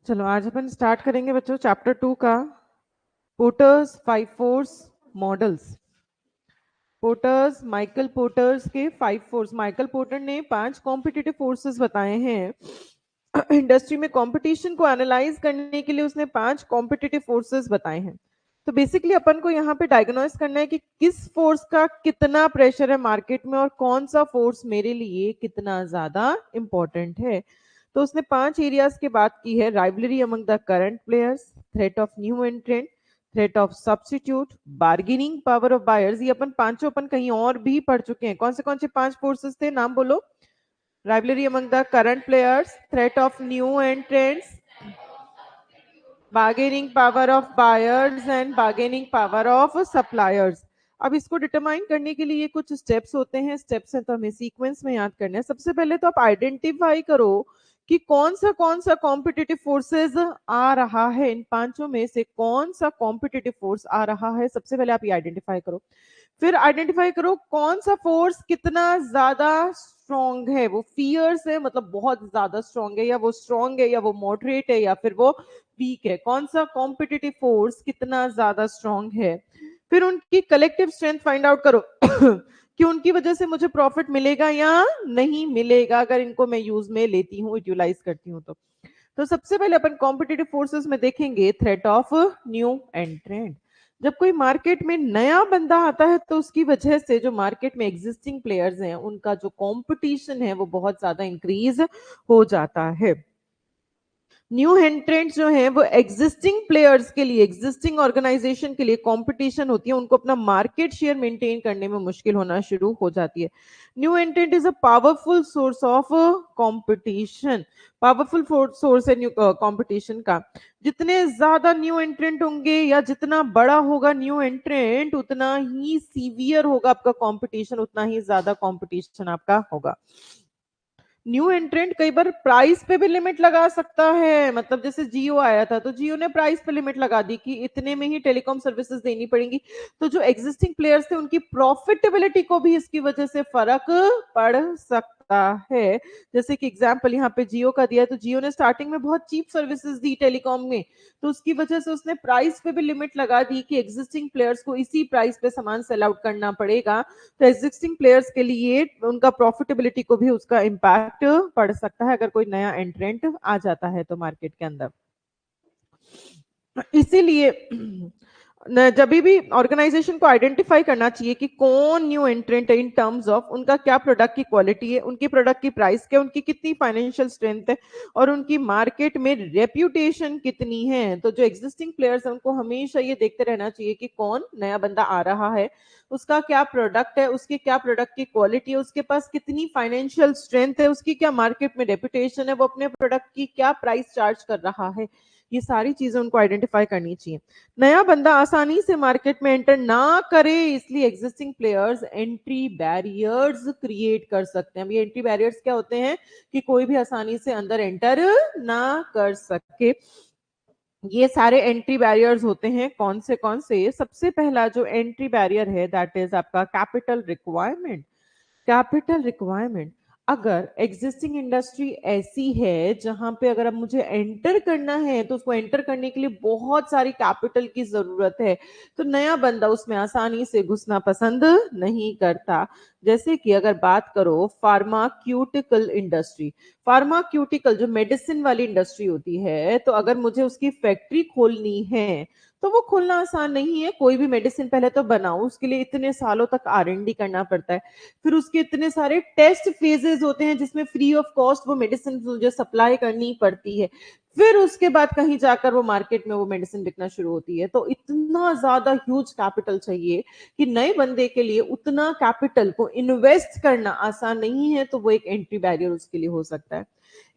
चलो आज अपन स्टार्ट करेंगे बच्चों चैप्टर 2 का porters 5 force models. Porters, Michael porters के 5 फोर्स। माइकल पोर्टर ने 5 कॉम्पिटिटिव फोर्सेस बताए हैं। इंडस्ट्री में कंपटीशन को एनालाइज करने के लिए उसने 5 कॉम्पिटिटिव फोर्सेस बताए हैं। तो बेसिकली अपन को यहाँ पे डायग्नोस करना है कि किस फोर्स का कितना प्रेशर है मार्केट में और कौन सा फोर्स मेरे लिए कितना ज्यादा इंपॉर्टेंट है। तो उसने 5 एरियाज की बात की है। Rivalry among the current players, threat of new एंट्रेंट, threat of substitute, bargaining power of buyers. ये अपन पांचों अपन कहीं और भी पढ़ चुके हैं। कौन से 5 फोर्सेस थे, नाम बोलो। Rivalry among the current players, threat of new entrants, bargaining power of buyers and bargaining power of suppliers. अब इसको डिटरमाइन करने के लिए कुछ स्टेप्स होते हैं। स्टेप्स हैं तो हमें सीक्वेंस में याद करना है। सबसे पहले तो आप आइडेंटिफाई करो कि कौन सा कॉम्पिटिटिव फोर्सेस आ रहा है। इन पांचों में से कौन सा कॉम्पिटिटिव फोर्स आ रहा है, सबसे पहले आप ये आइडेंटिफाई करो। फिर आइडेंटिफाई करो कौन सा फोर्स कितना ज्यादा स्ट्रॉन्ग है। वो फियर्स है मतलब बहुत ज्यादा स्ट्रॉन्ग है, या वो स्ट्रॉन्ग है, या वो मॉडरेट है, या फिर वो वीक है। कौन सा कॉम्पिटिटिव फोर्स कितना ज्यादा स्ट्रॉन्ग है। फिर उनकी कलेक्टिव स्ट्रेंथ फाइंड आउट करो कि उनकी वजह से मुझे प्रॉफिट मिलेगा या नहीं मिलेगा अगर इनको मैं यूज में लेती हूँ, यूटिलाइज करती हूँ। तो सबसे पहले अपन कॉम्पिटिटिव फोर्सेस में देखेंगे थ्रेट ऑफ न्यू एंट्रेंट। जब कोई मार्केट में नया बंदा आता है तो उसकी वजह से जो मार्केट में एग्जिस्टिंग प्लेयर्स हैं उनका जो कंपटीशन है वो बहुत ज्यादा इंक्रीज हो जाता है। न्यू एंट्रेंट्स जो है वो एग्जिस्टिंग प्लेयर्स के लिए, एग्जिस्टिंग ऑर्गेनाइजेशन के लिए कंपटीशन होती है। उनको अपना मार्केट शेयर मेंटेन करने में मुश्किल होना शुरू हो जाती है। New एंट्रेंट is a powerful source of competition. Powerful source है न्यू कंपटीशन का। जितने ज्यादा न्यू एंट्रेंट होंगे या जितना बड़ा होगा न्यू एंट्रेंट उतना ही सीवियर होगा आपका कंपटीशन, उतना ही ज्यादा कंपटीशन आपका होगा। न्यू एंट्रेंट कई बार प्राइस पे भी लिमिट लगा सकता है। मतलब जैसे जियो आया था तो जियो ने प्राइस पे लिमिट लगा दी कि इतने में ही टेलीकॉम सर्विसेज देनी पड़ेंगी। तो जो एग्जिस्टिंग प्लेयर्स थे उनकी प्रॉफिटेबिलिटी को भी इसकी वजह से फर्क पड़ सकता है। जैसे कि एग्जांपल यहाँ पे जियो का दिया है, तो जियो ने स्टार्टिंग में बहुत चीप सर्विसेज दी टेलीकॉम में, तो उसकी वजह से उसने प्राइस पे भी लिमिट लगा दी कि एग्जिस्टिंग प्लेयर्स को इसी प्राइस पे सामान सेल आउट करना पड़ेगा। तो एग्जिस्टिंग प्लेयर्स के लिए उनका प्रॉफिटेबिलिटी को भी उसका इम्पैक्ट पड़ सकता है अगर कोई नया एंट्रेंट आ जाता है तो मार्केट के अंदर। इसीलिए जब भी ऑर्गेनाइजेशन को आइडेंटिफाई करना चाहिए कि कौन न्यू एंट्रेंट है इन टर्म्स ऑफ उनका क्या प्रोडक्ट की क्वालिटी है, उनकी प्रोडक्ट की प्राइस क्या, उनकी कितनी फाइनेंशियल स्ट्रेंथ है और उनकी मार्केट में रेप्यूटेशन कितनी है। तो जो एग्जिस्टिंग प्लेयर्स है उनको हमेशा ये देखते रहना चाहिए कि कौन नया बंदा आ रहा है, उसका क्या प्रोडक्ट है, उसके क्या प्रोडक्ट की क्वालिटी है, उसके पास कितनी फाइनेंशियल स्ट्रेंथ है, उसकी क्या मार्केट में रेप्यूटेशन है, वो अपने प्रोडक्ट की क्या प्राइस चार्ज कर रहा है। ये सारी चीजें उनको आइडेंटिफाई करनी चाहिए। नया बंदा आसानी से मार्केट में एंटर ना करे, इसलिए existing players entry barriers create कर सकते हैं। अब ये एंट्री बैरियर्स क्या होते हैं कि कोई भी आसानी से अंदर एंटर ना कर सके। ये सारे एंट्री बैरियर्स होते हैं कौन से। सबसे पहला जो एंट्री बैरियर है दैट इज आपका कैपिटल रिक्वायरमेंट। कैपिटल रिक्वायरमेंट, अगर एग्जिस्टिंग इंडस्ट्री ऐसी है जहां पे अगर अब मुझे एंटर करना है तो उसको एंटर करने के लिए बहुत सारी कैपिटल की जरूरत है, तो नया बंदा उसमें आसानी से घुसना पसंद नहीं करता। जैसे कि अगर बात करो फार्माक्यूटिकल इंडस्ट्री, फार्माक्यूटिकल जो मेडिसिन वाली इंडस्ट्री होती है, तो अगर मुझे उसकी फैक्ट्री खोलनी है तो वो खोलना आसान नहीं है। कोई भी मेडिसिन पहले तो बनाओ, उसके लिए इतने सालों तक R&D करना पड़ता है। फिर उसके इतने सारे टेस्ट फेजेस होते हैं जिसमें फ्री ऑफ कॉस्ट वो मेडिसिन मुझे सप्लाई करनी पड़ती है। फिर उसके बाद कहीं जाकर वो मार्केट में वो मेडिसिन बिकना शुरू होती है। तो इतना ज्यादा ह्यूज कैपिटल चाहिए कि नए बंदे के लिए उतना कैपिटल को इन्वेस्ट करना आसान नहीं है, तो वो एक एंट्री बैरियर उसके लिए हो सकता है।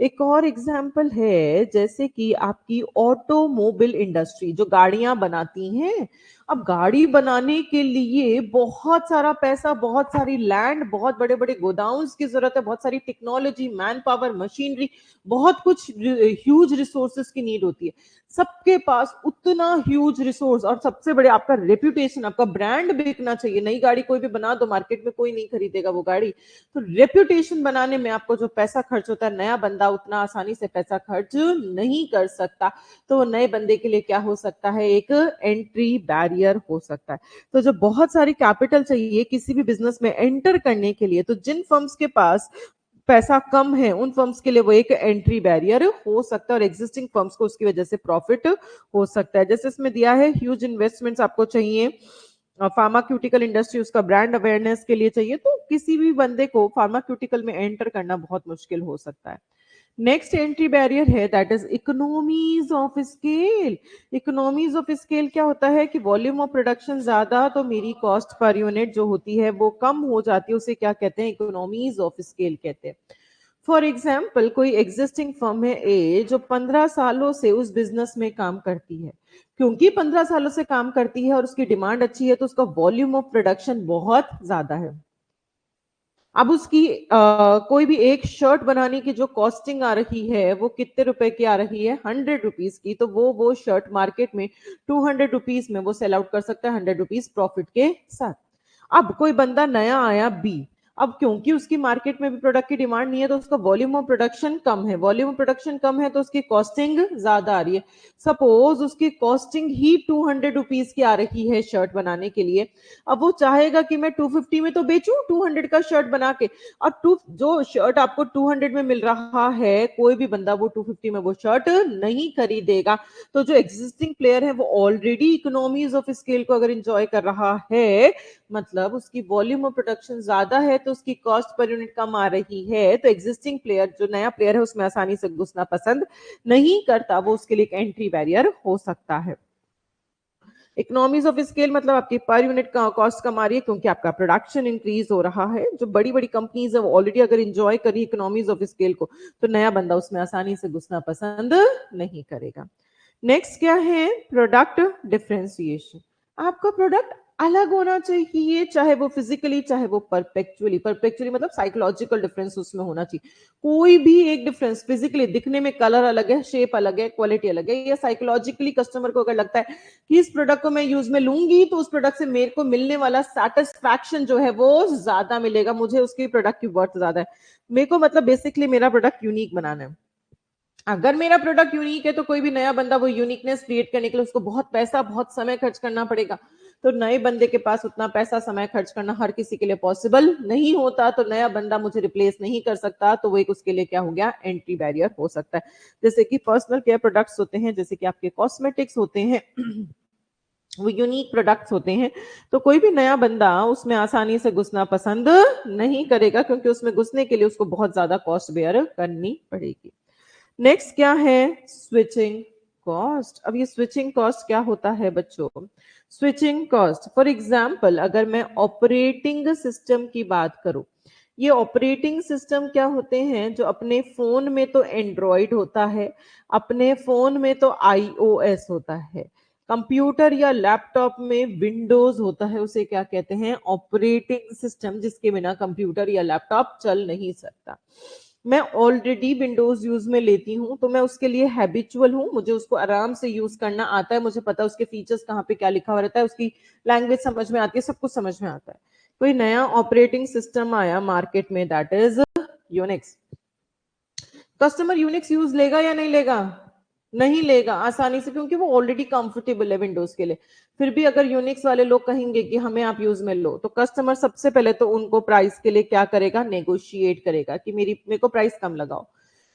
एक और एग्जाम्पल है जैसे कि आपकी ऑटोमोबाइल इंडस्ट्री जो गाड़ियां बनाती हैं। अब गाड़ी बनाने के लिए बहुत सारा पैसा, बहुत सारी लैंड, बहुत बड़े बड़े गोदाउंस की जरूरत है, बहुत सारी टेक्नोलॉजी, मैन पावर, मशीनरी, बहुत कुछ ह्यूज रिसोर्सेस की नीड होती है। सबके पास उतना ह्यूज रिसोर्स और सबसे बड़े आपका रेप्यूटेशन, आपका ब्रांड बिकना चाहिए। नई गाड़ी कोई भी बना दो, मार्केट में कोई नहीं खरीदेगा वो गाड़ी। तो रेप्यूटेशन बनाने में आपको जो पैसा खर्च होता है, नया बंदा उतना आसानी से पैसा खर्च नहीं कर सकता, तो नए बंदे के लिए क्या हो सकता है, एक एंट्री बैरियर हो सकता है। तो जो बहुत सारी कैपिटल चाहिए किसी भी बिजनेस में एंटर करने के लिए, तो जिन फर्म्स के पास पैसा कम है उन फर्म्स के लिए वो एक एंट्री बैरियर हो सकता है, और एग्जिस्टिंग फर्म्स को उसकी वजह से प्रॉफिट हो सकता है। जैसे इसमें दिया है ह्यूज इन्वेस्टमेंट्स आपको चाहिए, फार्माक्यूटिकल इंडस्ट्री उसका ब्रांड अवेयरनेस के लिए चाहिए, तो किसी भी बंदे को फार्माक्यूटिकल में एंटर करना बहुत मुश्किल हो सकता है। नेक्स्ट एंट्री बैरियर है that is economies of scale. Economies of scale क्या होता है कि वॉल्यूम ऑफ प्रोडक्शन ज्यादा तो मेरी कॉस्ट पर यूनिट जो होती है वो कम हो जाती है, उसे क्या कहते हैं, इकोनॉमीज ऑफ स्केल कहते हैं। फॉर एग्जाम्पल कोई एग्जिस्टिंग फर्म है ए जो 15 सालों से उस बिजनेस में काम करती है, क्योंकि 15 सालों से काम करती है और उसकी डिमांड अच्छी है तो उसका वॉल्यूम ऑफ प्रोडक्शन बहुत ज्यादा है। अब उसकी कोई भी एक शर्ट बनाने की जो कॉस्टिंग आ रही है वो कितने रुपए की आ रही है, 100 रुपीज की, तो वो शर्ट मार्केट में 200 रुपीज में वो सेल आउट कर सकता है 100 रुपीज प्रॉफिट के साथ। अब कोई बंदा नया आया बी, अब क्योंकि उसकी मार्केट में भी प्रोडक्ट की डिमांड नहीं है तो उसका वॉल्यूम ऑफ प्रोडक्शन कम है, वॉल्यूम ऑफ प्रोडक्शन कम है तो उसकी कॉस्टिंग ज्यादा आ रही है। सपोज उसकी कॉस्टिंग ही 200 रुपीज की आ रही है शर्ट बनाने के लिए, अब वो चाहेगा कि मैं 250 में तो बेचूं 200 का शर्ट बना के, और टू जो शर्ट आपको 200 में मिल रहा है कोई भी बंदा वो 250 में वो शर्ट नहीं खरीदेगा। तो जो एग्जिस्टिंग प्लेयर है वो ऑलरेडी इकोनॉमीज ऑफ स्केल को अगर इंजॉय कर रहा है, मतलब उसकी वॉल्यूम ऑफ प्रोडक्शन ज्यादा है तो उसकी कॉस्ट पर यूनिट कम आ रही है, तो एग्जिस्टिंग प्लेयर जो नया प्लेयर है उसमें आसानी से घुसना पसंद नहीं करता, वो उसके लिए एक एंट्री बैरियर हो सकता है। इकोनॉमीज ऑफ स्केल मतलब आपकी पर यूनिट का कॉस्ट कम आ रही है क्योंकि आपका प्रोडक्शन इंक्रीज हो रहा है। जो बड़ी बड़ी कंपनीज है वो ऑलरेडी अगर इंजॉय करी इकोनॉमीज ऑफ स्केल को तो नया बंदा उसमें आसानी से घुसना पसंद नहीं करेगा। नेक्स्ट क्या है, प्रोडक्ट डिफरेंशिएशन। आपका प्रोडक्ट अलग होना चाहिए, चाहे वो फिजिकली चाहे वो परपेचुअली, परपेचुअली मतलब साइकोलॉजिकल डिफरेंस उसमें होना चाहिए। कोई भी एक डिफरेंस फिजिकली दिखने में कलर अलग है, शेप अलग है, क्वालिटी अलग है, या साइकोलॉजिकली कस्टमर को अगर लगता है कि इस प्रोडक्ट को मैं यूज में लूंगी तो उस प्रोडक्ट से मेरे को मिलने वाला सेटिस्फैक्शन जो है वो ज्यादा मिलेगा, मुझे उसकी प्रोडक्ट की वर्थ ज्यादा है, मेरे को मतलब बेसिकली मेरा प्रोडक्ट यूनिक बनाना है। अगर मेरा प्रोडक्ट यूनिक है तो कोई भी नया बंदा वो यूनिकनेस क्रिएट करने के लिए उसको बहुत पैसा बहुत समय खर्च करना पड़ेगा, तो नए बंदे के पास उतना पैसा समय खर्च करना हर किसी के लिए पॉसिबल नहीं होता, तो नया बंदा मुझे रिप्लेस नहीं कर सकता, तो वो एक उसके लिए क्या हो गया, एंट्री बैरियर हो सकता है। जैसे कि पर्सनल केयर प्रोडक्ट्स होते हैं, जैसे कि आपके कॉस्मेटिक्स होते हैं वो यूनिक प्रोडक्ट्स होते हैं, तो कोई भी नया बंदा उसमें आसानी से घुसना पसंद नहीं करेगा क्योंकि उसमें घुसने के लिए उसको बहुत ज्यादा कॉस्ट बेयर करनी पड़ेगी। नेक्स्ट क्या है, स्विचिंग कॉस्ट। अब ये स्विचिंग कॉस्ट क्या होता है बच्चों, स्विचिंग कॉस्ट फॉर एग्जांपल अगर मैं ऑपरेटिंग सिस्टम की बात करूं, ये ऑपरेटिंग सिस्टम क्या होते हैं, जो अपने फोन में तो एंड्रॉइड होता है, अपने फोन में तो आईओएस होता है, कंप्यूटर या लैपटॉप में विंडोज होता है, उसे क्या कहते हैं, ऑपरेटिंग सिस्टम, जिसके बिना कंप्यूटर या लैपटॉप चल नहीं सकता। मैं ऑलरेडी विंडोज यूज में लेती हूँ तो मैं उसके लिए हैबिचुअल हूँ, मुझे उसको आराम से यूज करना आता है, मुझे पता है उसके फीचर्स कहाँ पे क्या लिखा हुआ रहता है, उसकी लैंग्वेज समझ में आती है, सब कुछ समझ में आता है। कोई नया ऑपरेटिंग सिस्टम आया मार्केट में that is Unix, customer Unix use लेगा या नहीं लेगा, नहीं लेगा आसानी से, क्योंकि वो ऑलरेडी कंफर्टेबल है विंडोज के लिए। फिर भी अगर यूनिक्स वाले लोग कहेंगे कि हमें आप यूज में लो, तो कस्टमर सबसे पहले तो उनको प्राइस के लिए क्या करेगा, नेगोशिएट करेगा कि मेरे को प्राइस कम लगाओ।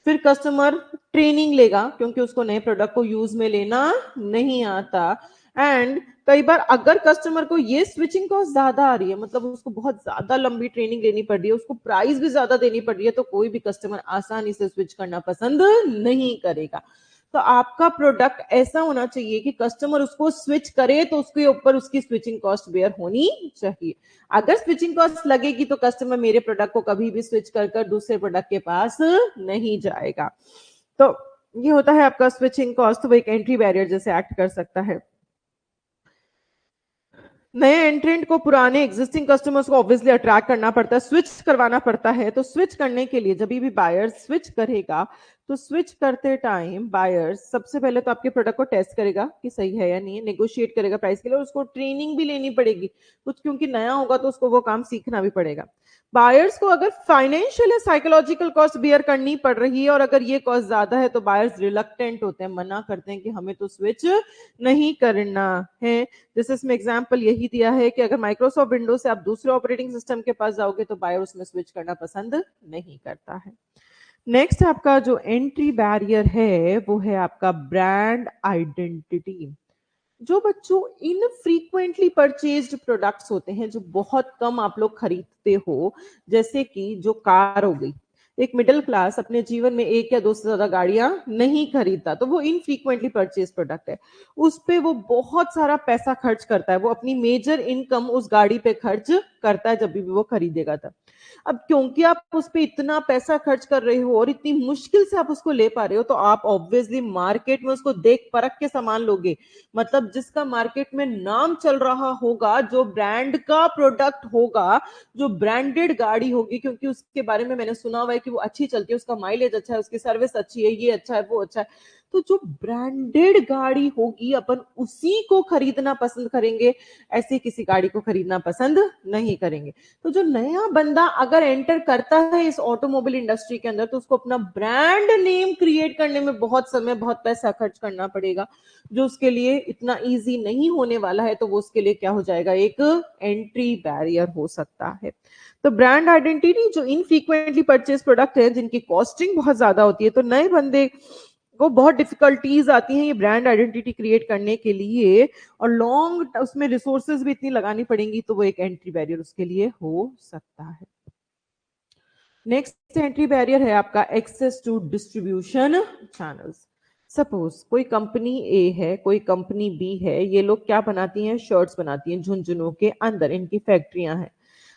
फिर कस्टमर ट्रेनिंग लेगा क्योंकि उसको नए प्रोडक्ट को यूज में लेना नहीं आता। एंड कई बार अगर कस्टमर को ये स्विचिंग कॉस्ट ज्यादा आ रही है, मतलब उसको बहुत ज्यादा लंबी ट्रेनिंग लेनी पड़ रही है, उसको प्राइस भी ज्यादा देनी पड़ रही है, तो कोई भी कस्टमर आसानी से स्विच करना पसंद नहीं करेगा। तो आपका प्रोडक्ट ऐसा होना चाहिए कि कस्टमर उसको स्विच करे तो उसके ऊपर उसकी स्विचिंग कॉस्ट बेयर होनी चाहिए। अगर स्विचिंग कॉस्ट लगेगी तो कस्टमर मेरे प्रोडक्ट को कभी भी स्विच कर दूसरे प्रोडक्ट के पास नहीं जाएगा। तो ये होता है आपका स्विचिंग कॉस्ट, वो एक एंट्री बैरियर जैसे एक्ट कर सकता है। नए एंट्रेंट को पुराने एग्जिस्टिंग कस्टमर्स को ऑब्वियसली अट्रैक्ट करना पड़ता है, स्विच करवाना पड़ता है, तो स्विच करने के लिए जब भी बायर स्विच करेगा तो स्विच करते टाइम बायर्स सबसे पहले तो आपके प्रोडक्ट को टेस्ट करेगा कि सही है या नहीं है, नेगोशिएट करेगा प्राइस के लिए, और उसको ट्रेनिंग भी लेनी पड़ेगी कुछ, क्योंकि नया होगा तो उसको वो काम सीखना भी पड़ेगा। बायर्स को अगर फाइनेंशियल या साइकोलॉजिकल कॉस्ट बियर करनी पड़ रही है और अगर ये कॉस्ट ज्यादा है तो बायर्स रिलक्टेंट होते हैं, मना करते हैं कि हमें तो स्विच नहीं करना है। जैसे इसमें एग्जांपल यही दिया है कि अगर माइक्रोसॉफ्ट विंडोज से आप दूसरे ऑपरेटिंग सिस्टम के पास जाओगे तो बायर उसमें स्विच करना पसंद नहीं करता है। नेक्स्ट आपका जो एंट्री बैरियर है वो है आपका ब्रांड आइडेंटिटी। जो बच्चों इनफ्रीक्वेंटली परचेज्ड प्रोडक्ट्स होते हैं, जो बहुत कम आप लोग खरीदते हो, जैसे कि जो कार हो गई, एक मिडिल क्लास अपने जीवन में एक या दो से ज्यादा गाड़ियां नहीं खरीदता, तो वो इनफ्रीक्वेंटली परचेज प्रोडक्ट है, उस पे वो बहुत सारा पैसा खर्च करता है, वो अपनी मेजर इनकम उस गाड़ी पे खर्च करता है जब भी वो खरीदेगा तब। अब क्योंकि आप उस पर इतना पैसा खर्च कर रहे हो और इतनी मुश्किल से आप उसको ले पा रहे हो, तो आप ऑब्वियसली मार्केट में उसको देख परख के सामान लोगे। मतलब जिसका मार्केट में नाम चल रहा होगा, जो ब्रांड का प्रोडक्ट होगा, जो ब्रांडेड गाड़ी होगी, क्योंकि उसके बारे में मैंने सुना हुआ है कि वो अच्छी चलती है, उसका माइलेज अच्छा है, उसकी सर्विस अच्छी है, ये अच्छा है, वो अच्छा है, तो जो ब्रांडेड गाड़ी होगी अपन उसी को खरीदना पसंद करेंगे, ऐसी किसी गाड़ी को खरीदना पसंद नहीं करेंगे। तो जो नया बंदा अगर एंटर करता है इस ऑटोमोबाइल इंडस्ट्री के अंदर, तो उसको अपना ब्रांड नेम क्रिएट करने में बहुत समय, बहुत पैसा खर्च करना पड़ेगा, जो उसके लिए इतना इजी नहीं होने वाला है। तो वो उसके लिए क्या हो जाएगा, एक एंट्री बैरियर हो सकता है। तो ब्रांड आइडेंटिटी जो इनफ्रीक्वेंटली परचेज प्रोडक्ट है, जिनकी कॉस्टिंग बहुत ज्यादा होती है, तो नए बंदे को बहुत डिफिकल्टीज आती हैं ये ब्रांड आइडेंटिटी क्रिएट करने के लिए, और लॉन्ग उसमें रिसोर्सेज भी इतनी लगानी पड़ेंगी, तो वो एक एंट्री बैरियर उसके लिए हो सकता है। नेक्स्ट एंट्री बैरियर है आपका access to distribution channels. Suppose कोई कंपनी ए है, कोई कंपनी बी है, ये लोग क्या बनाती हैं, शर्ट्स बनाती हैं, झुंझुनों के अंदर इनकी फैक्ट्रियां हैं।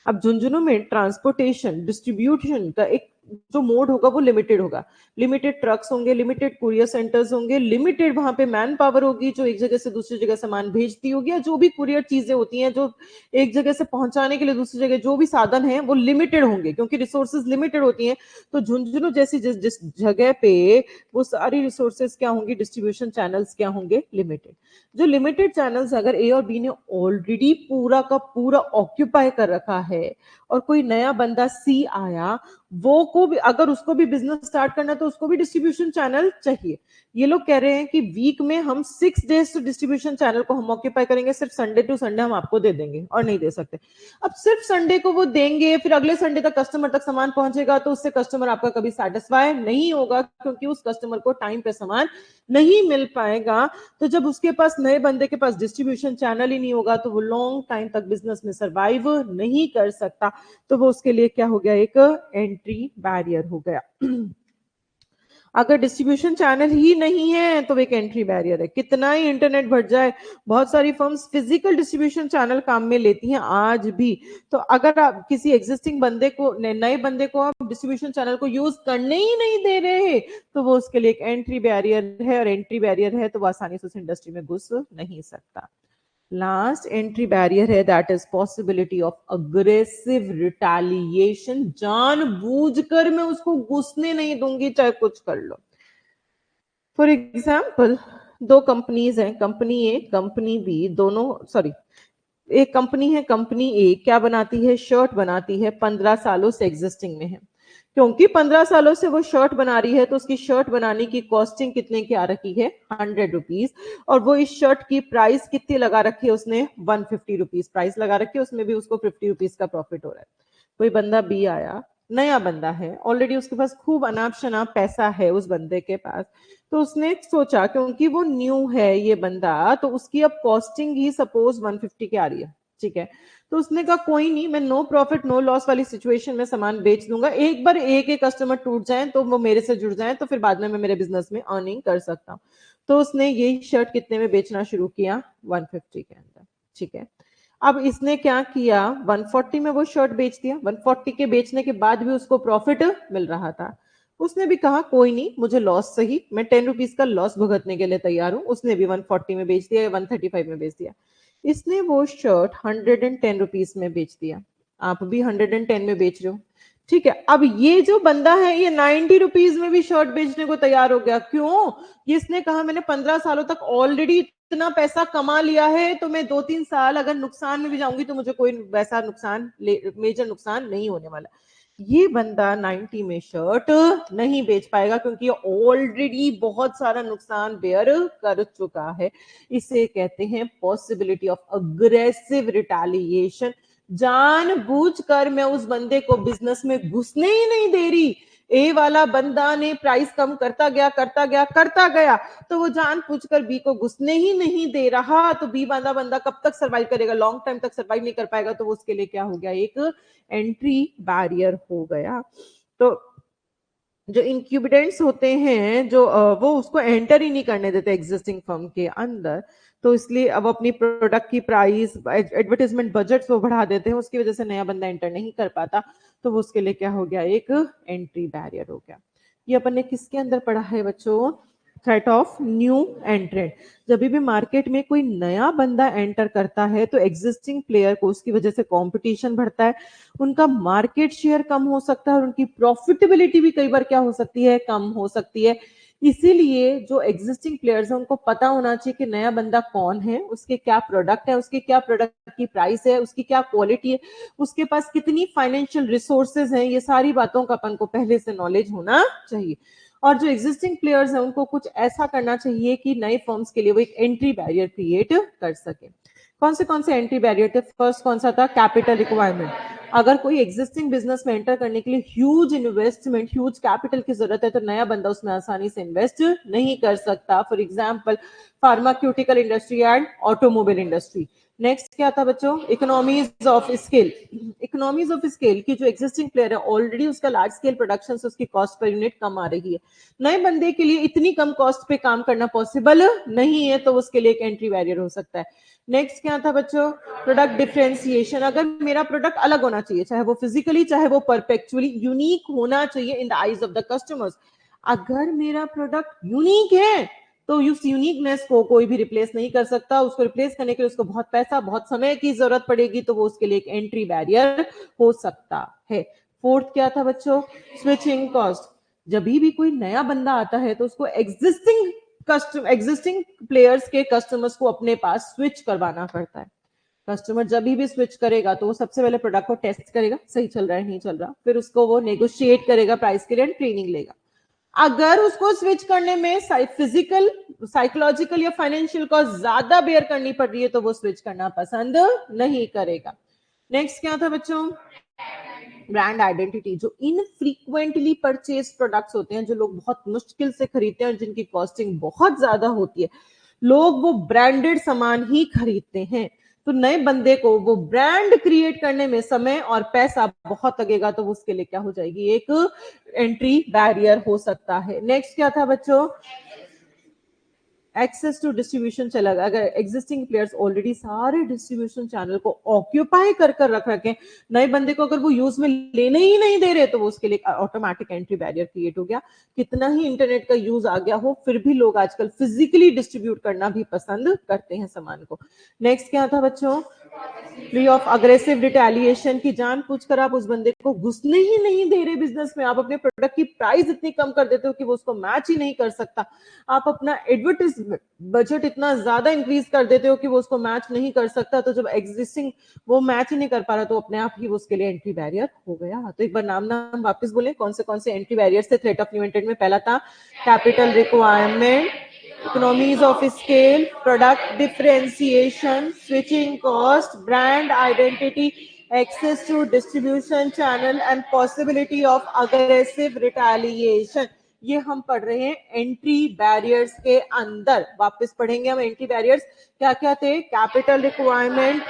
अब झुंझुनू में ट्रांसपोर्टेशन डिस्ट्रीब्यूशन का एक जो मोड होगा वो लिमिटेड होगा, लिमिटेड ट्रक्स होंगे, लिमिटेड कुरियर सेंटर्स होंगे, लिमिटेड वहां पे मैन पावर होगी जो एक जगह से दूसरी जगह सामान भेजती होगी, या जो भी कुरियर चीजें होती हैं जो एक जगह से पहुंचाने के लिए दूसरी जगह जो भी साधन है वो लिमिटेड होंगे, क्योंकि रिसोर्सेज लिमिटेड होती हैं। तो झुंझुनू जैसी जिस जिस जगह पे वो सारी रिसोर्सेज क्या होंगी, डिस्ट्रीब्यूशन चैनल्स क्या होंगे, लिमिटेड। जो लिमिटेड चैनल्स अगर ए और बी ने ऑलरेडी पूरा का पूरा ऑक्यूपाई कर रखा है और कोई नया बंदा सी आया, वो को भी अगर उसको भी बिजनेस स्टार्ट करना है तो उसको भी डिस्ट्रीब्यूशन चैनल चाहिए। ये लोग कह रहे हैं कि वीक में हम 6 डेज तो डिस्ट्रीब्यूशन चैनल को हम ऑक्यूपाई करेंगे, सिर्फ संडे टू संडे हम आपको दे देंगे और नहीं दे सकते। अब सिर्फ संडे को वो देंगे, फिर अगले संडे तक कस्टमर तक सामान पहुंचेगा, तो उससे कस्टमर आपका कभी सेटिस्फाई नहीं होगा, क्योंकि उस कस्टमर को टाइम पे सामान नहीं मिल पाएगा। तो जब उसके पास नए बंदे के पास डिस्ट्रीब्यूशन चैनल ही नहीं होगा, तो वो लॉन्ग टाइम तक बिजनेस में सर्वाइव नहीं कर सकता। तो वो उसके लिए क्या हो गया, एक एंट्री बैरियर हो गया। अगर डिस्ट्रीब्यूशन चैनल ही नहीं है तो एक एंट्री बैरियर है। कितना ही इंटरनेट बढ़ जाए, बहुत सारी फर्म्स फिजिकल डिस्ट्रीब्यूशन चैनल काम में लेती हैं आज भी। तो अगर आप किसी एग्जिस्टिंग बंदे को, नए बंदे को आप डिस्ट्रीब्यूशन चैनल को यूज करने ही नहीं दे रहे, तो वो उसके लिए एक एंट्री बैरियर है, और एंट्री बैरियर है तो वो आसानी से उस इंडस्ट्री में घुस नहीं सकता। लास्ट एंट्री बैरियर है, that is possibility of aggressive retaliation. जानबूझकर मैं उसको घुसने नहीं दूंगी, चाहे कुछ कर लो। फॉर एग्जाम्पल, दो कंपनीज हैं, कंपनी ए कंपनी बी, दोनों सॉरी, एक कंपनी है, कंपनी ए क्या बनाती है, शर्ट बनाती है, 15 सालों से एग्जिस्टिंग में है। क्योंकि 15 सालों से वो शर्ट बना रही है, तो उसकी शर्ट बनाने की कॉस्टिंग कितने की आ रखी है, 100 रुपीज। और वो इस शर्ट की प्राइस कितनी लगा रखी है उसने, 150 रुपीज प्राइस लगा रखी है, उसमें भी उसको 50 रुपीज का प्रॉफिट हो रहा है। कोई बंदा बी आया, नया बंदा है, ऑलरेडी उसके पास खूब अनाप शनाप पैसा है उस बंदे के पास, तो उसने सोचा क्योंकि वो न्यू है ये बंदा, तो उसकी अब कॉस्टिंग ही सपोज 150 की आ रही है, ठीक है। तो उसने कहा कोई नहीं, मैं नो प्रॉफिट नो लॉस वाली सिचुएशन में सामान बेच दूंगा, एक बार एक एक कस्टमर टूट जाए तो वो मेरे से जुड़ जाए, तो फिर बाद में मैं मेरे बिजनेस में अर्निंग कर सकता हूँ। तो उसने यही शर्ट कितने में बेचना शुरू किया, 150 के अंदर, ठीक है। अब इसने क्या किया, 140 में वो शर्ट बेच दिया, 140 के बेचने के बाद भी उसको प्रॉफिट मिल रहा था। उसने भी कहा कोई नहीं, मुझे लॉस सही, मैं 10 रुपीज का लॉस भुगतने के लिए तैयार हूं। उसने भी 140 में बेच दिया या 135 में बेच दिया। इसने वो शर्ट 110 रुपीज में बेच दिया, आप भी 110 में बेच रहे हो, ठीक है, अब ये जो बंदा है ये 90 रुपीज में भी शर्ट बेचने को तैयार हो गया। क्यों? इसने कहा मैंने 15 सालों तक ऑलरेडी इतना पैसा कमा लिया है, तो मैं 2-3 साल अगर नुकसान में भी जाऊंगी तो मुझे कोई वैसा नुकसान, मेजर नुकसान नहीं होने वाला। ये बंदा 90 में शर्ट नहीं बेच पाएगा क्योंकि ऑलरेडी बहुत सारा नुकसान बेयर कर चुका है। इसे कहते हैं पॉसिबिलिटी ऑफ अग्रेसिव रिटेलिएशन। जानबूझकर मैं उस बंदे को बिजनेस में घुसने ही नहीं दे रही। ए वाला बंदा ने प्राइस कम करता गया, तो वो जानबूझकर बी को घुसने ही नहीं दे रहा। तो बी वाला बंदा कब तक सर्वाइव करेगा? लॉन्ग टाइम तक सर्वाइव नहीं कर पाएगा। तो वो उसके लिए क्या हो गया? एक एंट्री बैरियर हो गया। तो जो इंक्यूबेटेंट्स होते हैं, जो वो उसको एंटर ही नहीं करने देते एग्जिस्टिंग फर्म के अंदर। तो इसलिए अब अपनी प्रोडक्ट की प्राइस, एडवर्टाइजमेंट बजट वो बढ़ा देते हैं, उसकी वजह से नया बंदा एंटर नहीं कर पाता। तो वो उसके लिए क्या हो गया? एक एंट्री बैरियर हो गया। ये अपन ने किसके अंदर पढ़ा है बच्चों? Threat of new एंट्रेंट। जब भी मार्केट में कोई नया बंदा एंटर करता है तो एग्जिस्टिंग प्लेयर को उसकी वजह से कंपटीशन बढ़ता है, उनका मार्केट शेयर कम हो सकता है और उनकी प्रॉफिटेबिलिटी भी कई बार क्या हो सकती है? कम हो सकती है। इसीलिए जो एग्जिस्टिंग प्लेयर्स है उनको पता होना चाहिए कि नया बंदा कौन है, उसके क्या प्रोडक्ट है, उसके क्या प्रोडक्ट की प्राइस है, उसकी क्या क्वालिटी है, उसके पास कितनी फाइनेंशियल रिसोर्सेज हैं। ये सारी बातों का अपन को पहले से नॉलेज होना चाहिए। और जो एग्जिस्टिंग प्लेयर्स हैं उनको कुछ ऐसा करना चाहिए कि नए फर्म्स के लिए वो एक एंट्री बैरियर क्रिएट कर सके। कौन से एंट्री बैरियर थे? फर्स्ट कौन सा था? Capital requirement. अगर कोई एग्जिस्टिंग बिजनेस में एंटर करने के लिए ह्यूज इन्वेस्टमेंट, ह्यूज कैपिटल की जरूरत है, तो नया बंदा उसमें आसानी से इन्वेस्ट नहीं कर सकता। For example pharmaceutical industry and automobile industry. Next क्या था बच्चों? Economies of scale. Economies of scale की जो एग्जिस्टिंग प्लेयर है ऑलरेडी उसका लार्ज स्केल प्रोडक्शन से उसकी कॉस्ट पर यूनिट कम आ रही है। नए बंदे के लिए इतनी कम कॉस्ट पे काम करना पॉसिबल नहीं है, तो उसके लिए एक एंट्री बैरियर हो सकता है। नेक्स्ट क्या था बच्चों? Product differentiation. अगर मेरा प्रोडक्ट अलग होना चाहिए, चाहे वो फिजिकली चाहे वो परपेचुअली, यूनिक होना चाहिए in the eyes of the customers. अगर मेरा प्रोडक्ट यूनिक है तो उस यूनिकनेस को कोई भी रिप्लेस नहीं कर सकता। उसको रिप्लेस करने के लिए उसको बहुत पैसा, बहुत समय की जरूरत पड़ेगी, तो वो उसके लिए एक एंट्री बैरियर हो सकता है। फोर्थ क्या था बच्चों? Switching cost. जब भी कोई नया बंदा आता है तो उसको एग्जिस्टिंग प्लेयर्स के कस्टमर्स को अपने पास स्विच करवाना पड़ता है। कस्टमर जब भी स्विच करेगा तो वो सबसे पहले प्रोडक्ट को टेस्ट करेगा, सही चल रहा है नहीं चल रहा, फिर उसको वो नेगोशिएट करेगा प्राइस के लिए, ट्रेनिंग लेगा। अगर उसको स्विच करने में फिजिकल, साइकोलॉजिकल या फाइनेंशियल कॉस्ट ज्यादा बेयर करनी पड़ रही है तो वो स्विच करना पसंद नहीं करेगा। नेक्स्ट क्या था बच्चों? Brand identity. जो इनफ्रीक्वेंटली परचेज प्रोडक्ट्स होते हैं, जो लोग बहुत मुश्किल से खरीदते हैं और जिनकी कॉस्टिंग बहुत ज्यादा होती है, लोग वो ब्रांडेड सामान ही खरीदते हैं। तो नए बंदे को वो ब्रांड क्रिएट करने में समय और पैसा बहुत लगेगा, तो उसके लिए क्या हो जाएगी? एक एंट्री बैरियर हो सकता है। नेक्स्ट क्या था बच्चों? एक्सेस टू डिस्ट्रीब्यूशन चला गया। अगर एग्जिस्टिंग प्लेयर्स ऑलरेडी सारे डिस्ट्रीब्यूशन चैनल को ऑक्यूपाई कर रख रखे, नए बंदे को अगर वो यूज में लेने ही नहीं दे रहे, तो वो उसके लिए ऑटोमेटिक एंट्री बैरियर क्रिएट हो गया। कितना ही इंटरनेट का यूज आ गया हो, फिर भी लोग आजकल फिजिकली डिस्ट्रीब्यूट करना भी पसंद करते हैं सामान को। नेक्स्ट क्या था बच्चों? फ्री ऑफ अग्रेसिव रिटेलिएशन की। जानबूझकर आप उस बंदे को घुसने ही नहीं दे रहे बिजनेस में, आप अपने प्रोडक्ट की प्राइस इतनी कम कर देते हो कि वो उसको मैच ही नहीं कर सकता। आप अपना एडवर्टाइजमेंट बजट इतना ज्यादा इंक्रीज कर देते हो कि वो उसको मैच नहीं कर सकता। तो जब एग्जिस्टिंग वो मैच ही नहीं कर पा रहा, तो अपने आप ही उसके लिए एंट्री बैरियर हो गया। तो एक बार नाम वापस बोले, कौन से एंट्री बैरियर थे थ्रेट ऑफ न्यू एंट्रेंट में? पहला था capital requirement, economies of scale, product differentiation, switching cost, brand identity, access to distribution channel and possibility of aggressive retaliation। ये हम पढ़ रहे हैं एंट्री बैरियर्स के अंदर। वापस पढ़ेंगे हम एंट्री बैरियर्स क्या क्या थे? Capital requirement,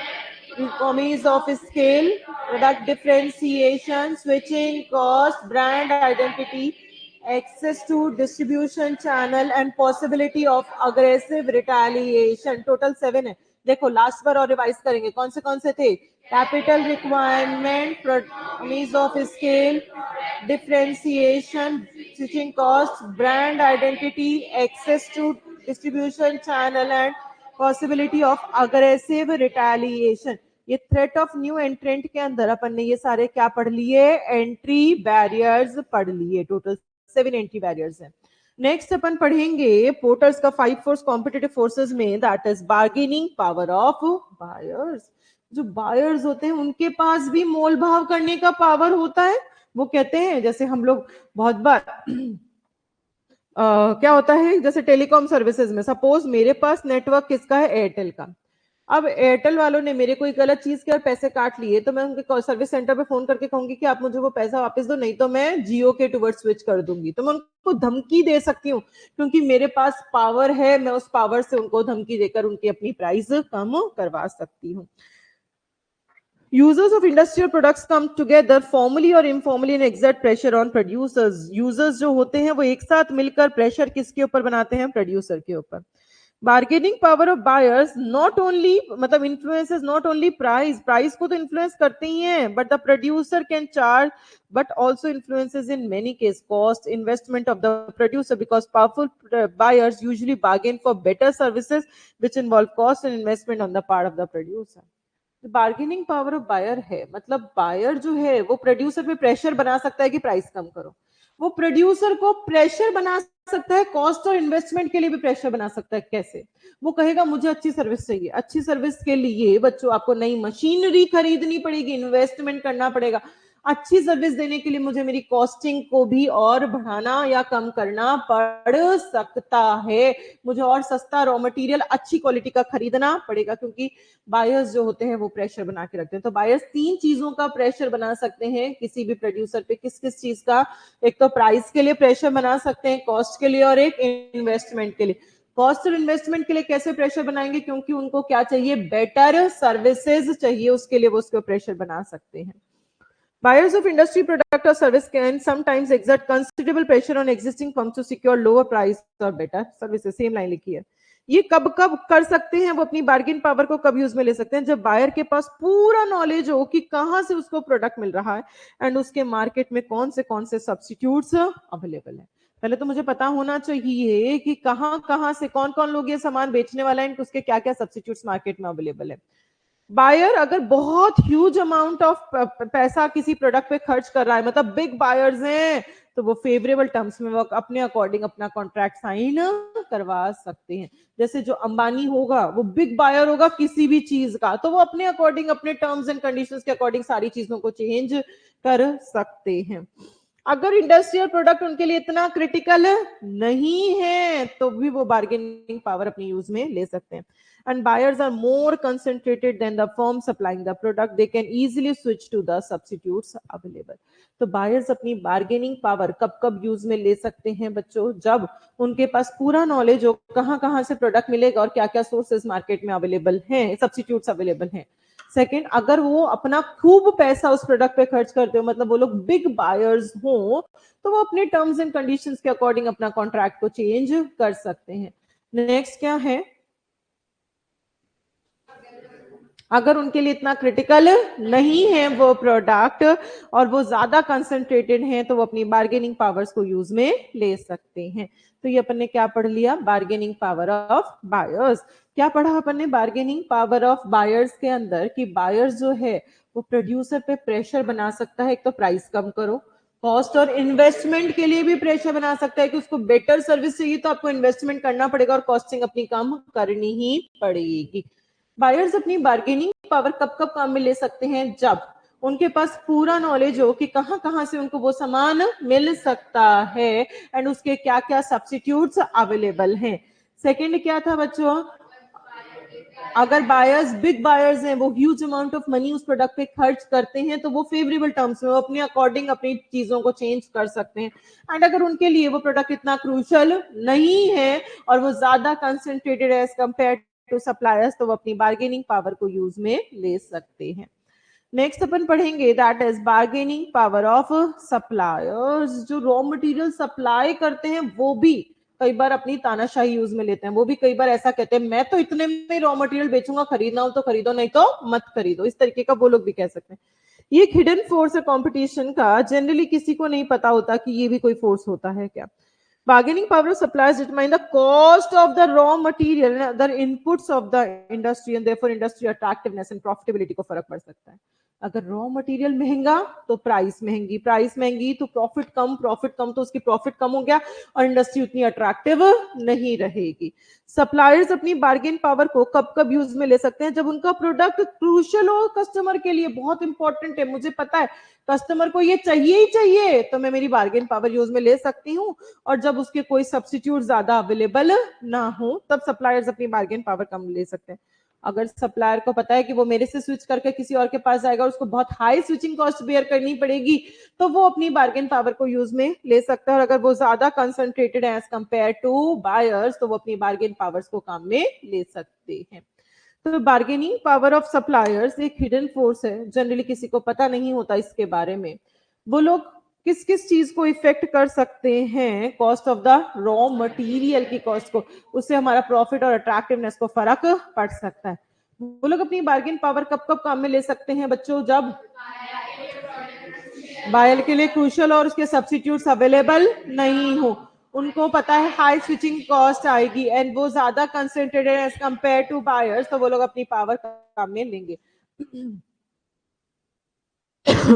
economies of scale, product differentiation, switching cost, brand identity, access to distribution channel and possibility of aggressive retaliation। Total 7 है। देखो लास्ट बार और रिवाइज करेंगे, कौन से थे? Capital requirement, economies of scale, differentiation, switching costs, brand identity, access to distribution channel and possibility of aggressive retaliation। ये threat of new एंट्रेंट के अंदर अपन ने ये सारे क्या पढ़ लिए, एंट्री बैरियर्स पढ़ लिए, टोटल 7 एंट्री बैरियर्स हैं। नेक्स्ट अपन पढ़ेंगे पोर्टर्स का 5 फोर्स कॉम्पिटिटिव फोर्सेस में, that is bargaining power of buyers. जो बायर्स होते हैं उनके पास भी मोल भाव करने का पावर होता है। वो कहते हैं, जैसे हम लोग बहुत बार क्या होता है, जैसे टेलीकॉम सर्विसेज में सपोज मेरे पास नेटवर्क किसका है, एयरटेल का। अब एयरटेल वालों ने मेरे कोई गलत चीज के और पैसे काट लिए, तो मैं उनके सर्विस सेंटर पे फोन करके कहूंगी कि आप मुझे वो पैसा वापस दो, नहीं तो मैं जियो के टूवर्ड स्विच कर दूंगी। तो मैं उनको धमकी दे सकती हूँ, क्योंकि मेरे पास पावर है, मैं उस पावर से उनको धमकी देकर उनकी अपनी प्राइस कम करवा सकती हूँ। Users of industrial products come together formally or informally and exert pressure on producers. Users जो होते हैं वो एक साथ मिलकर प्रेशर किसके ऊपर बनाते हैं, प्रोड्यूसर के ऊपर। Bargaining power of buyers not only, मतलब influences not only price, price को तो इन्फ्लुएंस करते ही हैं, but the producer can charge, but also influences in many case cost, investment of the producer, because powerful buyers usually bargain for better services which involve cost and investment on the part of the producer. Bargaining power of buyer है, मतलब buyer जो है वो producer पे pressure बना सकता है कि प्राइस कम करो, वो प्रोड्यूसर को प्रेशर बना सकता है, कॉस्ट और इन्वेस्टमेंट के लिए भी प्रेशर बना सकता है। कैसे? वो कहेगा मुझे अच्छी सर्विस चाहिए, अच्छी सर्विस के लिए बच्चों आपको नई मशीनरी खरीदनी पड़ेगी, इन्वेस्टमेंट करना पड़ेगा। अच्छी सर्विस देने के लिए मुझे मेरी कॉस्टिंग को भी और बढ़ाना या कम करना पड़ सकता है, मुझे और सस्ता रॉ मटेरियल अच्छी क्वालिटी का खरीदना पड़ेगा, क्योंकि बायर्स जो होते हैं वो प्रेशर बना के रखते हैं। तो बायर्स 3 चीजों का प्रेशर बना सकते हैं किसी भी प्रोड्यूसर पे। किस किस चीज का? एक तो प्राइस के लिए प्रेशर बना सकते हैं, कॉस्ट के लिए, और एक इन्वेस्टमेंट के लिए। कॉस्ट और इन्वेस्टमेंट के लिए कैसे प्रेशर बनाएंगे? क्योंकि उनको क्या चाहिए, बेटर सर्विसेज चाहिए, उसके लिए वो उसको प्रेशर बना सकते हैं। Buyers of industry product or service can sometimes exert considerable pressure on existing firms to secure lower price or better services. Same line लिखी है। ये कब कब कर सकते हैं, वो अपनी बार्गेन पावर को कब यूज में ले सकते हैं? जब बायर के पास पूरा नॉलेज हो कि कहां से उसको प्रोडक्ट मिल रहा है एंड उसके मार्केट में कौन से सब्स्टिट्यूट्स अवेलेबल है। पहले तो मुझे पता होना चाहिए कि कहां से कौन कौन लोग ये सामान बेचने वाला है, उसके क्या क्या सब्स्टिट्यूट्स मार्केट में अवेलेबल है। बायर अगर बहुत ह्यूज अमाउंट ऑफ पैसा किसी प्रोडक्ट पे खर्च कर रहा है, मतलब बिग बायर्स हैं, तो वो फेवरेबल टर्म्स में वो अपने अकॉर्डिंग अपना कॉन्ट्रैक्ट साइन करवा सकते हैं। जैसे जो अंबानी होगा वो बिग बायर होगा किसी भी चीज का, तो वो अपने अकॉर्डिंग अपने टर्म्स एंड कंडीशंस के अकॉर्डिंग सारी चीजों को चेंज कर सकते हैं। अगर इंडस्ट्रियल प्रोडक्ट उनके लिए इतना क्रिटिकल नहीं है तो भी वो बार्गेनिंग पावर अपनी यूज में ले सकते हैं। And buyers are more concentrated than the firm supplying the product. They can easily switch to the substitutes available. तो buyers अपनी bargaining power कब कब यूज में ले सकते हैं बच्चों? जब उनके पास पूरा नॉलेज हो कहां से प्रोडक्ट मिलेगा और क्या क्या सोर्सेज मार्केट में अवेलेबल हैं, सब्स्टिट्यूट्स अवेलेबल हैं। सेकेंड, अगर वो अपना खूब पैसा उस प्रोडक्ट पे खर्च करते हो, मतलब वो लोग बिग बायर्स हो, तो वो अपने टर्म्स एंड कंडीशंस के अकॉर्डिंग अपना कॉन्ट्रैक्ट को चेंज कर सकते हैं। नेक्स्ट क्या है? अगर उनके लिए इतना क्रिटिकल नहीं है वो प्रोडक्ट और वो ज्यादा कंसंट्रेटेड हैं, तो वो अपनी बार्गेनिंग पावर्स को यूज में ले सकते हैं। तो ये अपन ने क्या पढ़ लिया? Bargaining power of buyers. क्या पढ़ा अपन ने बार्गेनिंग पावर ऑफ बायर्स के अंदर? कि बायर्स जो है वो प्रोड्यूसर पे प्रेशर बना सकता है, एक तो प्राइस कम करो, कॉस्ट और इन्वेस्टमेंट के लिए भी प्रेशर बना सकता है कि उसको बेटर सर्विस चाहिए तो आपको इन्वेस्टमेंट करना पड़ेगा और कॉस्टिंग अपनी कम करनी ही पड़ेगी। बायर्स अपनी बार्गेनिंग पावर कब कब काम में ले सकते हैं? जब उनके पास पूरा नॉलेज हो कि कहां से उनको वो सामान मिल सकता है एंड उसके क्या क्या सब्स्टिट्यूट्स अवेलेबल हैं। सेकंड क्या था बच्चों? अगर बायर्स बिग बायर्स हैं, वो ह्यूज अमाउंट ऑफ मनी उस प्रोडक्ट पे खर्च करते हैं, तो वो फेवरेबल टर्म्स में वो अपने अकॉर्डिंग अपनी चीजों को चेंज कर सकते हैं। एंड अगर उनके लिए वो प्रोडक्ट इतना क्रूशल नहीं है और वो ज्यादा concentrated as compare to suppliers, तो वो अपनी बार्गेनिंग पावर को यूज में ले सकते हैं। नेक्स्ट अपन पढ़ेंगे that is bargaining power of suppliers. जो रॉ मटेरियल सप्लाई करते हैं वो भी कई बार अपनी तानाशाही यूज में लेते हैं, वो भी कई बार ऐसा कहते हैं मैं तो इतने में रॉ मटेरियल बेचूंगा, खरीदना हो तो खरीदो नहीं तो मत खरीदो, इस तरीके का वो लोग भी कह सकते हैं। ये एक हिडन फोर्स है कंपटीशन का, जनरली किसी को नहीं पता होता कि ये भी कोई फोर्स होता है क्या। Bargaining power of suppliers determine the cost of the raw material and other inputs of the industry and therefore industry attractiveness and profitability को फर्क पड़ सकता है. अगर रॉ मटेरियल महंगा तो प्राइस महंगी तो प्रॉफिट कम तो उसकी प्रॉफिट कम हो गया और इंडस्ट्री उतनी अट्रैक्टिव नहीं रहेगी. सप्लायर्स अपनी बार्गेन पावर को कब कब यूज में ले सकते हैं? जब उनका प्रोडक्ट क्रूशियल हो कस्टमर के लिए, बहुत इंपॉर्टेंट है, मुझे पता है कस्टमर को ये चाहिए ही चाहिए, तो मैं मेरी बार्गेन पावर यूज में ले सकती हूँ. और जब उसके कोई सब्स्टिट्यूट ज्यादा अवेलेबल ना हो तब सप्लायर्स अपनी बार्गेन पावर कम ले सकते हैं. अगर सप्लायर को पता है कि वो मेरे से स्विच करके किसी और के पास जाएगा और उसको बहुत हाई स्विचिंग कॉस्ट बेयर करनी पड़ेगी तो वो अपनी बार्गेन पावर को यूज में ले सकता है. और अगर वो ज्यादा कंसंट्रेटेड है एज कंपेयर टू बायर्स तो वो अपनी बार्गेन पावर्स को काम में ले सकते हैं. तो बार्गेनिंग पावर ऑफ सप्लायर्स एक हिडन फोर्स है, जनरली किसी को पता नहीं होता इसके बारे में. वो लोग किस किस चीज को इफेक्ट कर सकते हैं? Cost of the raw material की कॉस्ट को, उससे हमारा प्रॉफिट और अट्रैक्टिवनेस को फर्क पड़ सकता है. वो लोग अपनी बार्गेन पावर कब कब काम में ले सकते हैं बच्चों? जब बायर के लिए क्रूशियल और उसके सब्स्टिट्यूट्स अवेलेबल नहीं हो, उनको पता है हाई स्विचिंग कॉस्ट आएगी एंड वो ज्यादा concentrated as compare to buyers, तो वो लोग अपनी पावर काम में लेंगे.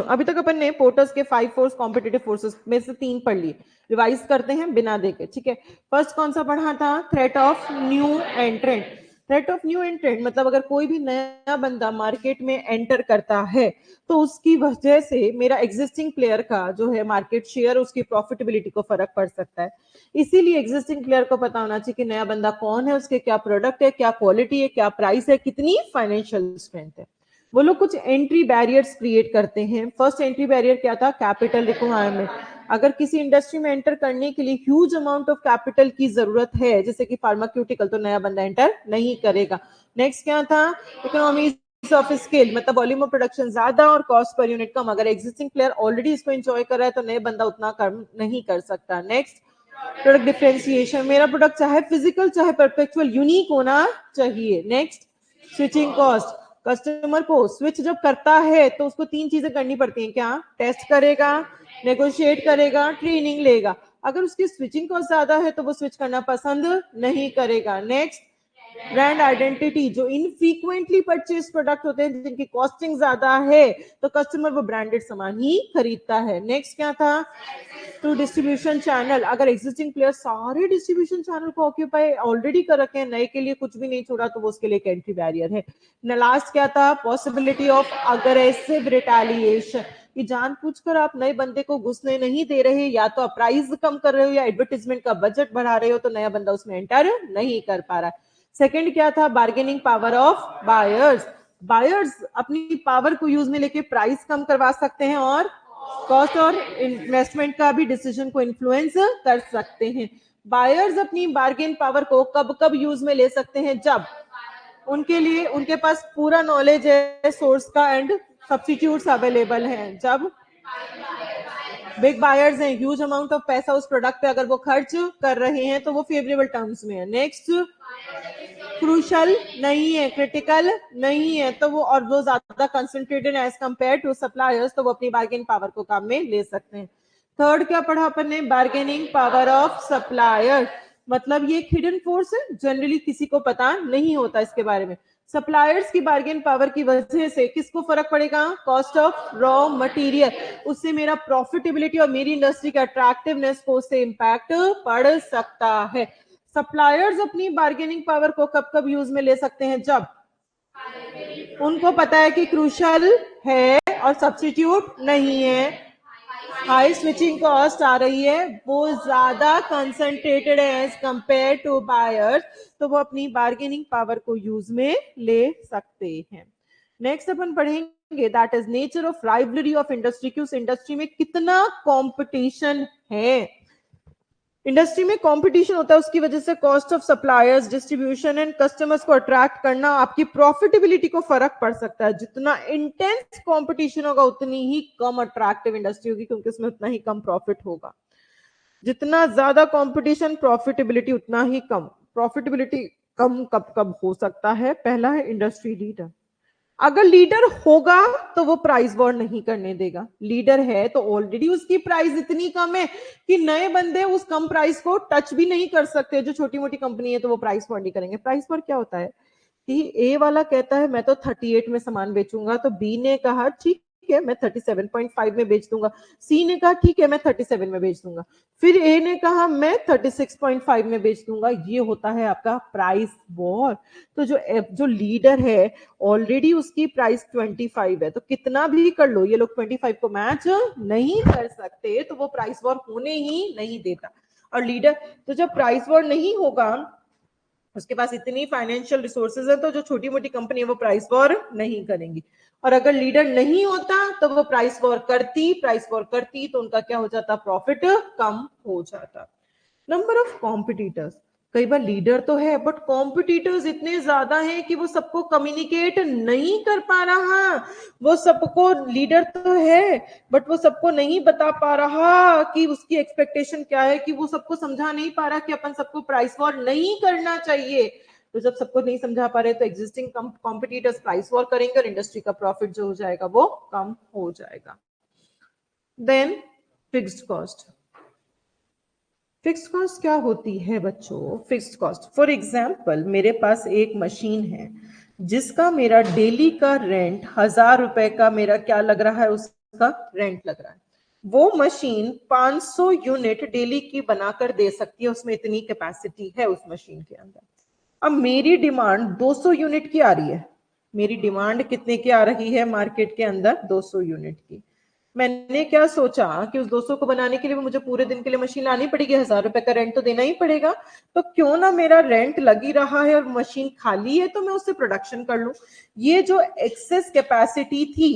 अभी तक अपन ने पोर्टर्स के 5 फोर्स कॉम्पिटिटिव फोर्सेस में से 3 पढ़ लिए. रिवाइज करते हैं बिना देखे, ठीक है. फर्स्ट कौन सा पढ़ा था? Threat of new एंट्रेंट. Threat of new एंट्रेंट मतलब अगर कोई भी नया बंदा मार्केट में एंटर करता है तो उसकी वजह से मेरा एग्जिस्टिंग प्लेयर का जो है मार्केट शेयर, उसकी प्रॉफिटेबिलिटी को फर्क पड़ सकता है. इसीलिए एग्जिस्टिंग प्लेयर को पता होना चाहिए कि नया बंदा कौन है, उसके क्या प्रोडक्ट है, क्या क्वालिटी है, क्या प्राइस है, कितनी फाइनेंशियल स्ट्रेंथ है. वो लोग कुछ एंट्री बैरियर्स क्रिएट करते हैं. फर्स्ट एंट्री बैरियर क्या था? Capital requirement. अगर किसी इंडस्ट्री में एंटर करने के लिए ह्यूज अमाउंट ऑफ कैपिटल की जरूरत है, जैसे कि फार्मास्यूटिकल, तो नया बंदा एंटर नहीं करेगा. नेक्स्ट क्या था? इकोनॉमीज ऑफ स्केल, मतलब वॉल्यूम ऑफ प्रोडक्शन ज्यादा और कॉस्ट पर यूनिट कम. अगर एग्जिस्टिंग प्लेयर ऑलरेडी इसको एंजॉय कर रहा है तो नए बंदा उतना कम नहीं कर सकता. नेक्स्ट प्रोडक्ट डिफरेंशिएशन, मेरा प्रोडक्ट चाहे फिजिकल चाहे परपेचुअल यूनिक होना चाहिए. नेक्स्ट स्विचिंग कॉस्ट, कस्टमर को स्विच जब करता है तो उसको 3 चीजें करनी पड़ती हैं. क्या? टेस्ट करेगा, नेगोशिएट करेगा, ट्रेनिंग लेगा. अगर उसकी स्विचिंग कॉस्ट ज्यादा है तो वो स्विच करना पसंद नहीं करेगा. नेक्स्ट ब्रांड आइडेंटिटी, जो इनफ्रीक्वेंटली परचेज प्रोडक्ट होते हैं जिनकी कॉस्टिंग ज्यादा है तो कस्टमर वो ब्रांडेड सामान ही खरीदता है. नेक्स्ट क्या था? टू डिस्ट्रीब्यूशन चैनल, अगर एग्जिस्टिंग प्लेयर सारे डिस्ट्रीब्यूशन चैनल को ऑक्यूपाई ऑलरेडी कर रखे हैं, नए के लिए कुछ भी नहीं छोड़ा, तो वो उसके लिए एक एंट्री बैरियर है. लास्ट क्या था? पॉसिबिलिटी ऑफ अग्रेसिव रिटेलिएशन, कि जानबूझकर आप नए बंदे को घुसने नहीं दे रहे, या तो आप प्राइस कम कर रहे हो या एडवर्टाइजमेंट का बजट बढ़ा रहे हो, तो नया बंदा उसमें एंटर नहीं कर पा रहा है. सेकंड क्या था? Bargaining power of buyers. Buyers अपनी पावर को यूज में लेके प्राइस कम करवा सकते हैं और कॉस्ट और इन्वेस्टमेंट का भी डिसीजन को इन्फ्लुएंस कर सकते हैं. बायर्स अपनी बार्गेन पावर को कब कब यूज में ले सकते हैं? जब उनके लिए उनके पास पूरा नॉलेज है सोर्स का एंड सब्स्टिट्यूट्स अवेलेबल हैं. जब बिग बायर्स हैं, ह्यूज अमाउंट ऑफ पैसा उस प्रोडक्ट पे अगर वो खर्च कर रहे हैं तो वो फेवरेबल टर्म्स में है. नेक्स्ट क्रूशल नहीं है, क्रिटिकल नहीं है, तो वो और वो ज्यादा concentrated as compare to suppliers, तो वो अपनी बार्गेनिंग पावर को काम में ले सकते हैं. थर्ड क्या पढ़ा अपन ने? बार्गेनिंग पावर ऑफ सप्लायर, मतलब ये एक हिडन फोर्स है, जनरली किसी को पता नहीं होता इसके बारे में. सप्लायर्स की बार्गेन पावर की वजह से किसको फर्क पड़ेगा? कॉस्ट ऑफ रॉ मटेरियल, उससे मेरा प्रॉफिटेबिलिटी और मेरी इंडस्ट्री के अट्रैक्टिवनेस को उससे इंपैक्ट पड़ सकता है. सप्लायर्स अपनी बार्गेनिंग पावर को कब कब यूज में ले सकते हैं? जब उनको पता है कि क्रूशल है और सब्स्टिट्यूट नहीं है, हाई स्विचिंग कॉस्ट आ रही है, वो ज्यादा कंसंट्रेटेड है एज कंपेयर टू बायर्स, तो वो अपनी बार्गेनिंग पावर को यूज में ले सकते हैं. नेक्स्ट अपन पढ़ेंगे that is nature of rivalry of industry, की उस इंडस्ट्री में कितना कंपटीशन है. इंडस्ट्री में कंपटीशन होता है, उसकी वजह से cost of suppliers, distribution and customers को अट्रैक्ट करना, आपकी प्रॉफिटेबिलिटी को फर्क पड़ सकता है. जितना इंटेंस कंपटीशन होगा उतनी ही कम अट्रैक्टिव इंडस्ट्री होगी, क्योंकि उसमें उतना ही कम प्रॉफिट होगा. जितना ज्यादा कंपटीशन, प्रॉफिटेबिलिटी उतना ही कम. प्रॉफिटेबिलिटी कम कब कब हो सकता है? पहला है इंडस्ट्री लीडर. अगर लीडर होगा तो वो प्राइस वॉर नहीं करने देगा। लीडर है तो ऑलरेडी उसकी प्राइस इतनी कम है कि नए बंदे उस कम प्राइस को टच भी नहीं कर सकते। जो छोटी मोटी कंपनी है तो वो प्राइस वॉर नहीं करेंगे। प्राइस वॉर क्या होता है कि ए वाला कहता है मैं तो 38 में सामान बेचूंगा, तो बी ने कहा ठीक है मैं 37.5 में बेच दूंगा, सी ने कहा ठीक है मैं 37 में बेच दूंगा, फिर ए ने कहा मैं 36.5 में बेच दूंगा। ये होता है आपका प्राइस वॉर। तो जो लीडर है ऑलरेडी उसकी प्राइस 25 है, तो कितना भी कर लो ये लोग 25 को मैच नहीं कर सकते, तो वो प्राइस वॉर होने ही नहीं देता। और लीडर, तो जब प्राइस वॉर नहीं होगा, उसके पास इतनी फाइनेंशियल रिसोर्सेज है, तो जो छोटी मोटी कंपनी है वो प्राइस वॉर नहीं करेंगी। और अगर लीडर नहीं होता तो वो प्राइस वॉर करती तो उनका क्या हो जाता, प्रॉफिट कम हो जाता। नंबर ऑफ कॉम्पिटिटर्स, कई बार लीडर तो है बट कॉम्पिटिटर्स इतने ज्यादा हैं कि वो सबको कम्युनिकेट नहीं कर पा रहा। वो सबको, लीडर तो है बट वो सबको नहीं बता पा रहा कि उसकी एक्सपेक्टेशन क्या है, कि वो सबको समझा नहीं पा रहा कि अपन सबको प्राइस वॉर नहीं करना चाहिए। तो जब सबको नहीं समझा पा रहे तो एग्जिस्टिंग कॉम्पिटिटर्स प्राइस वॉर करेंगे और इंडस्ट्री का प्रॉफिट जो हो जाएगा वो कम हो जाएगा। Then fixed cost. Fixed cost क्या होती है बच्चों? फिक्स्ड कॉस्ट, फॉर एग्जाम्पल मेरे पास एक मशीन है जिसका मेरा डेली का रेंट 1000 रुपए का, मेरा क्या लग रहा है, उसका रेंट लग रहा है। वो मशीन 500 यूनिट डेली की बनाकर दे सकती है, उसमें इतनी कैपेसिटी है उस मशीन के अंदर। अब मेरी डिमांड 200 यूनिट की आ रही है। मेरी डिमांड कितने की आ रही है मार्केट के अंदर? 200 यूनिट की। मैंने क्या सोचा कि उस 200 को बनाने के लिए मुझे पूरे दिन के लिए मशीन लानी पड़ेगी, 1000 रुपए का रेंट तो देना ही पड़ेगा। तो क्यों ना मेरा रेंट लगी रहा है और मशीन खाली है तो मैं उससे प्रोडक्शन कर लूं। ये जो एक्सेस कैपेसिटी थी,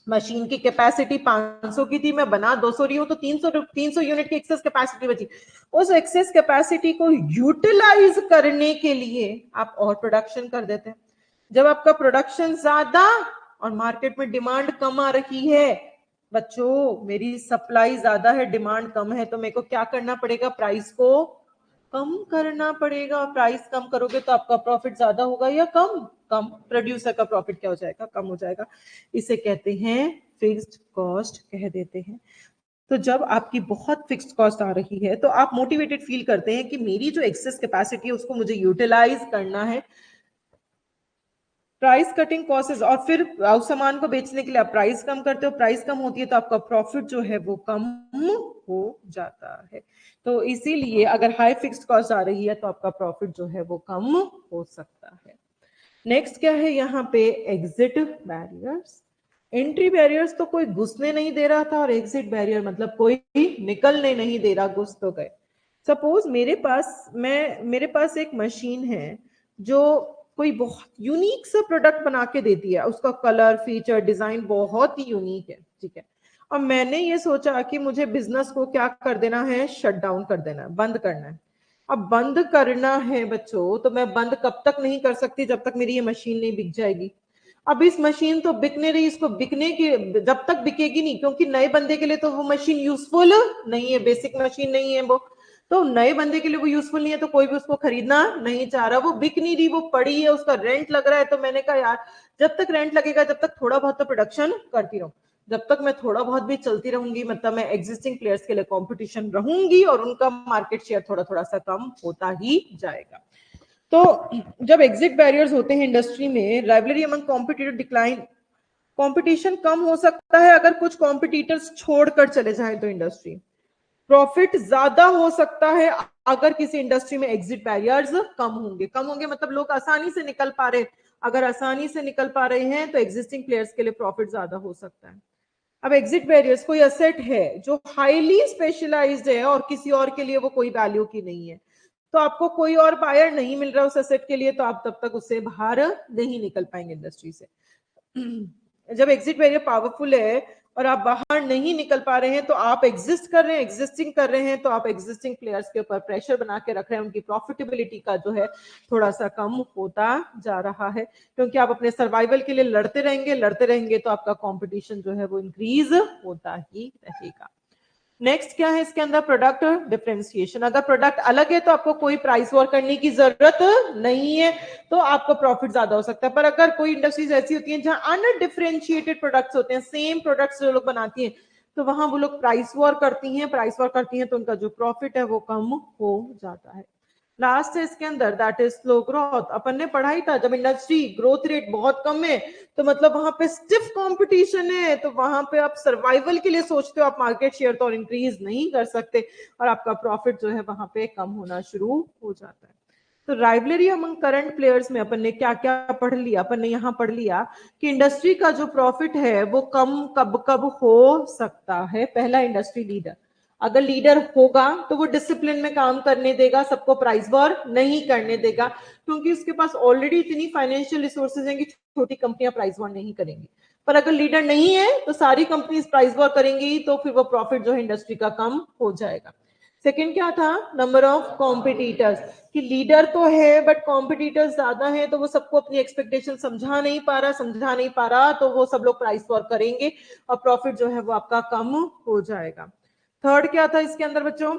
मशीन की कैपेसिटी 500 की थी, मैं बना 200 रही हूं, तो 300 यूनिट की एक्सेस कैपेसिटी बची। उस एक्सेस कैपेसिटी को यूटिलाइज करने के लिए आप और प्रोडक्शन कर देते हैं। जब आपका प्रोडक्शन ज्यादा और मार्केट में डिमांड कम आ रही है, बच्चों मेरी सप्लाई ज्यादा है डिमांड कम है, तो मेरे को क्या करना पड़ेगा, प्राइस को कम करना पड़ेगा। प्राइस कम करोगे तो आपका प्रॉफिट ज्यादा होगा या कम? कम। प्रोड्यूसर का प्रॉफिट क्या हो जाएगा, कम हो जाएगा। इसे कहते हैं फिक्स्ड कॉस्ट कह देते हैं। तो जब आपकी बहुत फिक्स्ड कॉस्ट आ रही है तो आप मोटिवेटेड फील करते हैं कि मेरी जो एक्सेस कैपेसिटी है उसको मुझे यूटिलाइज करना है। प्राइस कटिंग कॉस्ट, और फिर उस सामान को बेचने के लिए आप प्राइस कम करते हो, प्राइस कम होती है तो आपका प्रॉफिट जो है वो कम हो जाता है। तो इसीलिए अगर हाई फिक्स्ड कॉस्ट आ रही है तो आपका प्रॉफिट जो है वो कम हो सकता है। नेक्स्ट क्या है यहाँ पे, एग्जिट बैरियर्स। एंट्री बैरियर्स तो कोई घुसने नहीं दे रहा था, और एग्जिट बैरियर मतलब कोई निकलने नहीं दे रहा, घुस तो गए। सपोज मेरे पास एक मशीन है जो कोई बहुत यूनिक सा प्रोडक्ट बना के देती है, उसका कलर फीचर डिजाइन बहुत ही यूनिक है, ठीक है। और मैंने ये सोचा कि मुझे बिजनेस को क्या कर देना है, शट डाउन कर देना है, बंद करना है। अब बंद करना है बच्चों, तो मैं बंद कब तक नहीं कर सकती, जब तक मेरी ये मशीन नहीं बिक जाएगी। अब इस मशीन तो बिकने रही, इसको बिकने की जब तक बिकेगी नहीं, क्योंकि नए बंदे के लिए तो वो मशीन यूजफुल नहीं है, बेसिक मशीन नहीं है वो। तो नए बंदे के लिए वो यूजफुल नहीं है, तो कोई भी उसको खरीदना नहीं चाह रहा। वो बिक नहीं रही, वो पड़ी है, उसका रेंट लग रहा है। तो मैंने कहा यार, जब तक रेंट लगेगा तब तक थोड़ा बहुत तो प्रोडक्शन करती रहूं। जब तक मैं थोड़ा बहुत भी चलती रहूंगी, मतलब मैं एग्जिस्टिंग प्लेयर्स के लिए कंपटीशन रहूंगी और उनका मार्केट शेयर थोड़ा थोड़ा सा कम होता ही जाएगा। तो जब एग्जिट बैरियर्स होते हैं इंडस्ट्री में, rivalry among competitor decline, competition कम हो सकता है अगर कुछ कॉम्पिटिटर्स छोड़कर चले जाएं तो इंडस्ट्री। प्रॉफिट ज्यादा हो सकता है अगर किसी इंडस्ट्री में एग्जिट बैरियर्स कम होंगे मतलब लोग आसानी से निकल पा रहे। अगर आसानी से निकल पा रहे हैं तो एग्जिस्टिंग प्लेयर्स के लिए प्रॉफिट ज्यादा हो सकता है। अब एग्जिट बैरियर्स, कोई असेट है जो हाईली स्पेशलाइज्ड है और किसी और के लिए वो कोई वैल्यू की नहीं है, तो आपको कोई और बायर नहीं मिल रहा उस असेट के लिए, तो आप तब तक उससे बाहर नहीं निकल पाएंगे इंडस्ट्री से। जब एग्जिट बैरियर पावरफुल है और आप बाहर नहीं निकल पा रहे हैं, तो आप एग्जिस्टिंग कर रहे हैं, तो आप एग्जिस्टिंग प्लेयर्स के ऊपर प्रेशर बना के रख रहे हैं, उनकी प्रॉफिटेबिलिटी का जो है थोड़ा सा कम होता जा रहा है, क्योंकि आप अपने सर्वाइवल के लिए लड़ते रहेंगे तो आपका कंपटीशन जो है वो इंक्रीज होता ही रहेगा। नेक्स्ट क्या है इसके अंदर, प्रोडक्ट डिफरेंशिएशन। अगर प्रोडक्ट अलग है तो आपको कोई प्राइस वॉर करने की जरूरत नहीं है, तो आपको प्रॉफिट ज्यादा हो सकता है। पर अगर कोई इंडस्ट्रीज ऐसी होती हैं जहां अनडिफरेंशिएटेड प्रोडक्ट्स होते हैं, सेम प्रोडक्ट्स जो लोग बनाती हैं, तो वहां वो लोग प्राइस वॉर करती हैं। प्राइस वॉर करती हैं तो उनका जो प्रॉफिट है वो कम हो जाता है। लास्ट है इसके अंदर, दैट इज स्लो ग्रोथ। अपन ने पढ़ा ही था, जब इंडस्ट्री ग्रोथ रेट बहुत कम है तो मतलब वहां पे स्टिफ कंपटीशन है, तो वहां पे आप सर्वाइवल के लिए सोचते हो, आप मार्केट शेयर तो इंक्रीज नहीं कर सकते और आपका प्रॉफिट जो है वहां पे कम होना शुरू हो जाता है। तो राइवलरी अमंग करंट प्लेयर्स में अपन ने क्या क्या पढ़ लिया, अपन ने यहाँ पढ़ लिया कि इंडस्ट्री का जो प्रॉफिट है वो कम कब कब हो सकता है। पहला, इंडस्ट्री लीडर। अगर लीडर होगा तो वो डिसिप्लिन में काम करने देगा, सबको प्राइस वॉर नहीं करने देगा, क्योंकि उसके पास ऑलरेडी इतनी फाइनेंशियल रिसोर्सेज हैं कि छोटी कंपनियां प्राइस वॉर नहीं करेंगी। पर अगर लीडर नहीं है तो सारी कंपनीज प्राइस वॉर करेंगी, तो फिर वो प्रॉफिट जो है इंडस्ट्री का कम हो जाएगा। सेकेंड क्या था, नंबर ऑफ कॉम्पिटिटर्स, कि लीडर तो है बट कॉम्पिटिटर्स ज्यादा है, तो वो सबको अपनी एक्सपेक्टेशन समझा नहीं पा रहा, तो वो सब लोग प्राइस वॉर करेंगे और प्रॉफिट जो है वो आपका कम हो जाएगा। थर्ड क्या था इसके अंदर बच्चों,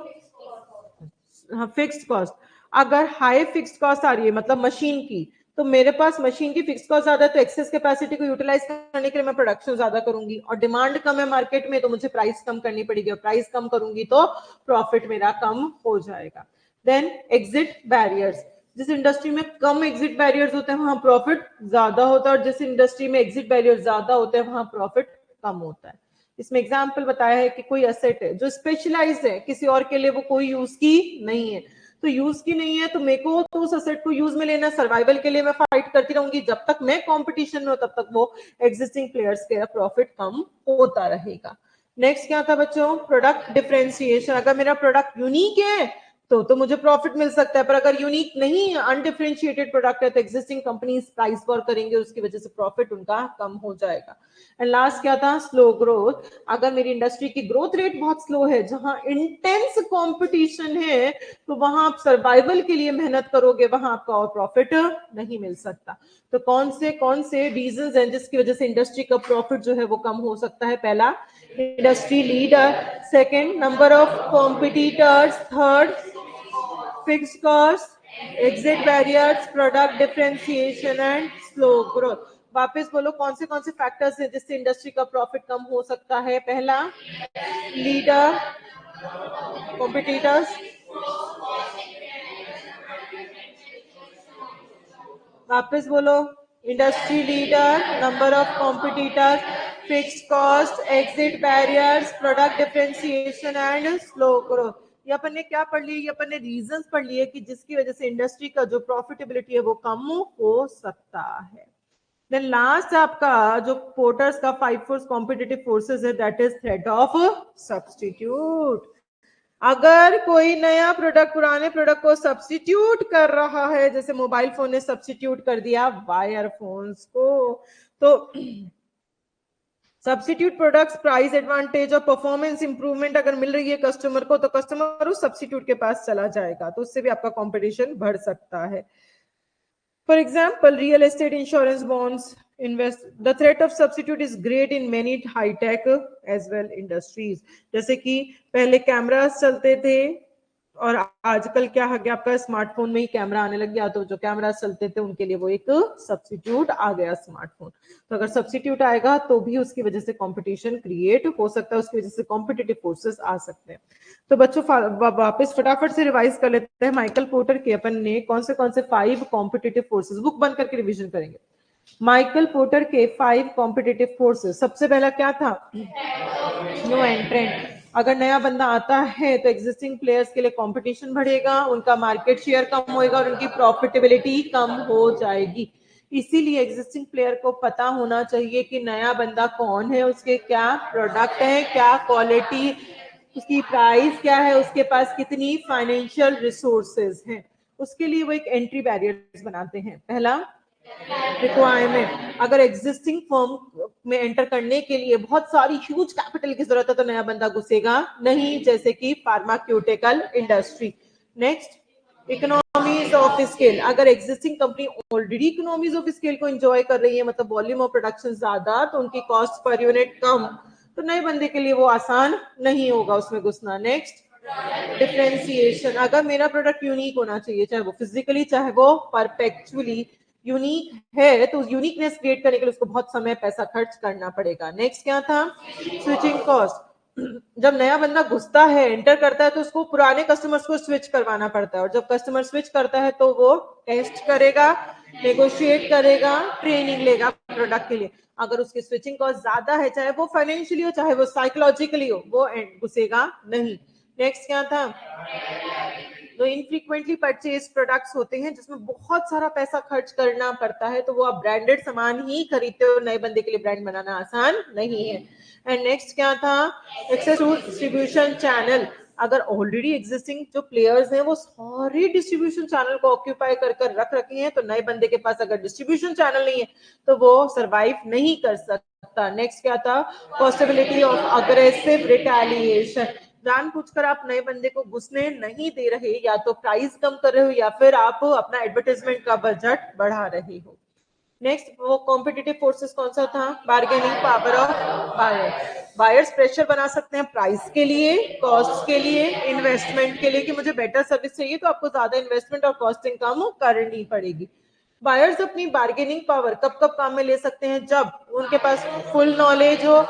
हाँ, फिक्स्ड कॉस्ट। अगर हाई फिक्स्ड कॉस्ट आ रही है मतलब मशीन की, तो मेरे पास मशीन की फिक्स्ड कॉस्ट ज्यादा है, तो एक्सेस कैपेसिटी को यूटिलाइज करने के लिए मैं प्रोडक्शन ज्यादा करूंगी, और डिमांड कम है मार्केट में तो मुझे प्राइस कम करनी पड़ेगी, और प्राइस कम करूंगी तो प्रॉफिट मेरा कम हो जाएगा। देन एग्जिट बैरियर्स, जिस इंडस्ट्री में कम एग्जिट बैरियर्स होते हैं वहां प्रॉफिट ज्यादा होता है, और जिस इंडस्ट्री में एग्जिट बैरियर ज्यादा होते हैं वहां प्रॉफिट कम होता है। इसमें एग्जाम्पल बताया है कि कोई एसेट है जो स्पेशलाइज है, किसी और के लिए वो कोई यूज की नहीं है, तो यूज की नहीं है तो मेरे को तो उस एसेट को यूज में लेना, सर्वाइवल के लिए मैं फाइट करती रहूंगी, जब तक मैं कंपटीशन में हूं तब तक वो एग्जिस्टिंग प्लेयर्स के प्रॉफिट कम होता रहेगा। नेक्स्ट क्या था बच्चों, प्रोडक्ट डिफरेंशिएशन। अगर मेरा प्रोडक्ट यूनिक है तो मुझे प्रॉफिट मिल सकता है, पर अगर यूनिक नहीं, अनडिफरेंशिएटेड प्रोडक्ट है, तो एग्जिस्टिंग कंपनीज प्राइस वॉर करेंगे, उसकी वजह से प्रॉफिट उनका कम हो जाएगा। एंड लास्ट क्या था, स्लो ग्रोथ। अगर मेरी इंडस्ट्री की ग्रोथ रेट बहुत स्लो है, जहां इंटेंस कंपटीशन है, तो वहां आप सर्वाइवल के लिए मेहनत करोगे, वहां आपका और प्रॉफिट नहीं मिल सकता। तो कौन से रीजंस हैं जिसकी वजह से इंडस्ट्री का प्रॉफिट जो है वो कम हो सकता है? पहला, industry leader. Second, number of competitors. Third, fixed cost, exit barriers, product differentiation and slow growth. वापस बोलो, कौन से फैक्टर्स हैं जिससे इंडस्ट्री का प्रॉफिट कम हो सकता है? पहला, लीडर, कॉम्पिटिटर्स, वापस बोलो, industry leader, number of competitors, fixed cost, exit barriers, product differentiation and slow growth. ये अपन ने क्या पढ़ लिया? ये अपन ने रीजंस पढ़ लिए कि जिसकी वजह से इंडस्ट्री का जो प्रॉफिटेबिलिटी है वो कम हो सकता है। देन लास्ट आपका जो पोर्टर्स का 5 फोर्स कॉम्पिटिटिव फोर्सेस है, that is threat of substitute. अगर कोई नया प्रोडक्ट पुराने प्रोडक्ट को सब्स्टिट्यूट कर रहा है, जैसे मोबाइल फोन ने सब्स्टिट्यूट कर दिया वायर फोन्स को, तो सब्स्टिट्यूट प्रोडक्ट्स प्राइस एडवांटेज और परफॉर्मेंस इंप्रूवमेंट अगर मिल रही है कस्टमर को, तो कस्टमर उस सब्स्टिट्यूट के पास चला जाएगा, तो उससे भी आपका कंपटीशन बढ़ सकता है। For example, real estate, insurance, bonds, invest. The threat of substitute is great in many high-tech as well industries. जैसे कि पहले कैमरास चलते थे और आजकल क्या हो गया, आपका स्मार्टफोन में ही कैमरा आने लग गया, तो जो कैमरास चलते थे उनके लिए वो एक सब्स्टिट्यूट आ गया स्मार्टफोन। तो अगर सब्स्टिट्यूट आएगा तो भी उसकी वजह से कंपटीशन क्रिएट हो सकता है, उसकी वजह से कॉम्पिटिटिव फोर्सेस आ सकते हैं। तो बच्चों वापस फटाफट से रिवाइज कर लेते हैं। माइकल पोर्टर के अपन ने कौन से 5 कॉम्पिटिटिव फोर्सेस, बुक बंद करके रिवीजन करेंगे। माइकल पोर्टर के 5 कॉम्पिटिटिव फोर्सेस, सबसे पहला क्या था? न्यू एंट्रेंट। अगर नया बंदा आता है तो एग्जिस्टिंग प्लेयर्स के लिए कंपटीशन बढ़ेगा, उनका मार्केट शेयर कम होएगा और उनकी प्रॉफिटेबिलिटी कम हो जाएगी। इसीलिए एग्जिस्टिंग प्लेयर को पता होना चाहिए कि नया बंदा कौन है, उसके क्या प्रोडक्ट है, क्या क्वालिटी, उसकी प्राइस क्या है, उसके पास कितनी फाइनेंशियल रिसोर्सेज हैं। उसके लिए वो एक एंट्री बैरियर्स बनाते हैं। पहला रिक्वायरमेंट, अगर एग्जिस्टिंग फर्म में एंटर करने के लिए बहुत सारी ह्यूज कैपिटल की जरूरत है तो नया बंदा घुसेगा नहीं, जैसे कि pharmaceutical industry. Next, economies of scale. अगर existing company already economies of scale को एंजॉय कर रही है, मतलब वॉल्यूम ऑफ प्रोडक्शन ज्यादा, तो उनकी कॉस्ट पर यूनिट कम, तो नए बंदे के लिए वो आसान नहीं होगा उसमें घुसना। Next, differentiation. अगर मेरा प्रोडक्ट यूनिक होना चाहिए, चाहे वो फिजिकली चाहे वो परपेचुअली यूनिक है, तो यूनिकनेस क्रिएट करने के लिए उसको बहुत समय पैसा खर्च करना पड़ेगा। नेक्स्ट क्या था, स्विचिंग कॉस्ट। जब नया बंदा घुसता है, एंटर करता है, तो उसको पुराने कस्टमर्स को स्विच करवाना पड़ता है, और जब कस्टमर स्विच करता है तो वो टेस्ट करेगा, नेगोशिएट करेगा, ट्रेनिंग लेगा प्रोडक्ट के लिए। अगर उसकी स्विचिंग कॉस्ट ज्यादा है, चाहे वो फाइनेंशियली हो चाहे वो साइकोलॉजिकली हो, वो घुसेगा नहीं। नेक्स्ट क्या था, जो इनफ्रीक्वेंटली परचेज प्रोडक्ट्स होते हैं जिसमें बहुत सारा पैसा खर्च करना पड़ता है, तो वो आप ब्रांडेड सामान ही खरीदते हो, नए बंदे के लिए ब्रांड बनाना आसान नहीं है। एंड नेक्स्ट क्या था, एक्सेस टू डिस्ट्रीब्यूशन चैनल। अगर ऑलरेडी एग्जिस्टिंग जो प्लेयर्स हैं वो सारे डिस्ट्रीब्यूशन चैनल को ऑक्यूपाई कर कर रख रखे हैं, तो नए बंदे के पास अगर डिस्ट्रीब्यूशन चैनल नहीं है तो वो सरवाइव नहीं कर सकता। नेक्स्ट क्या था, पॉसिबिलिटी ऑफ अग्रेसिव रिटेलिएशन। जानबूझकर आप नए बंदे को घुसने नहीं दे रहे, या तो प्राइस कम कर रहे हो या फिर आप अपना एडवर्टाइजमेंट का बजट बढ़ा रहे हो। नेक्स्ट, वो कॉम्पिटिटिव फोर्सेस कौन सा था, bargaining power of buyer. Buyers pressure बना सकते हैं प्राइस के लिए, कॉस्ट के लिए, इन्वेस्टमेंट के लिए, कि मुझे बेटर सर्विस चाहिए तो आपको ज्यादा इन्वेस्टमेंट और कॉस्टिंग कम करनी पड़ेगी। बायर्स अपनी बार्गेनिंग पावर कब कब काम में ले सकते हैं, जब उनके पास फुल नॉलेज हो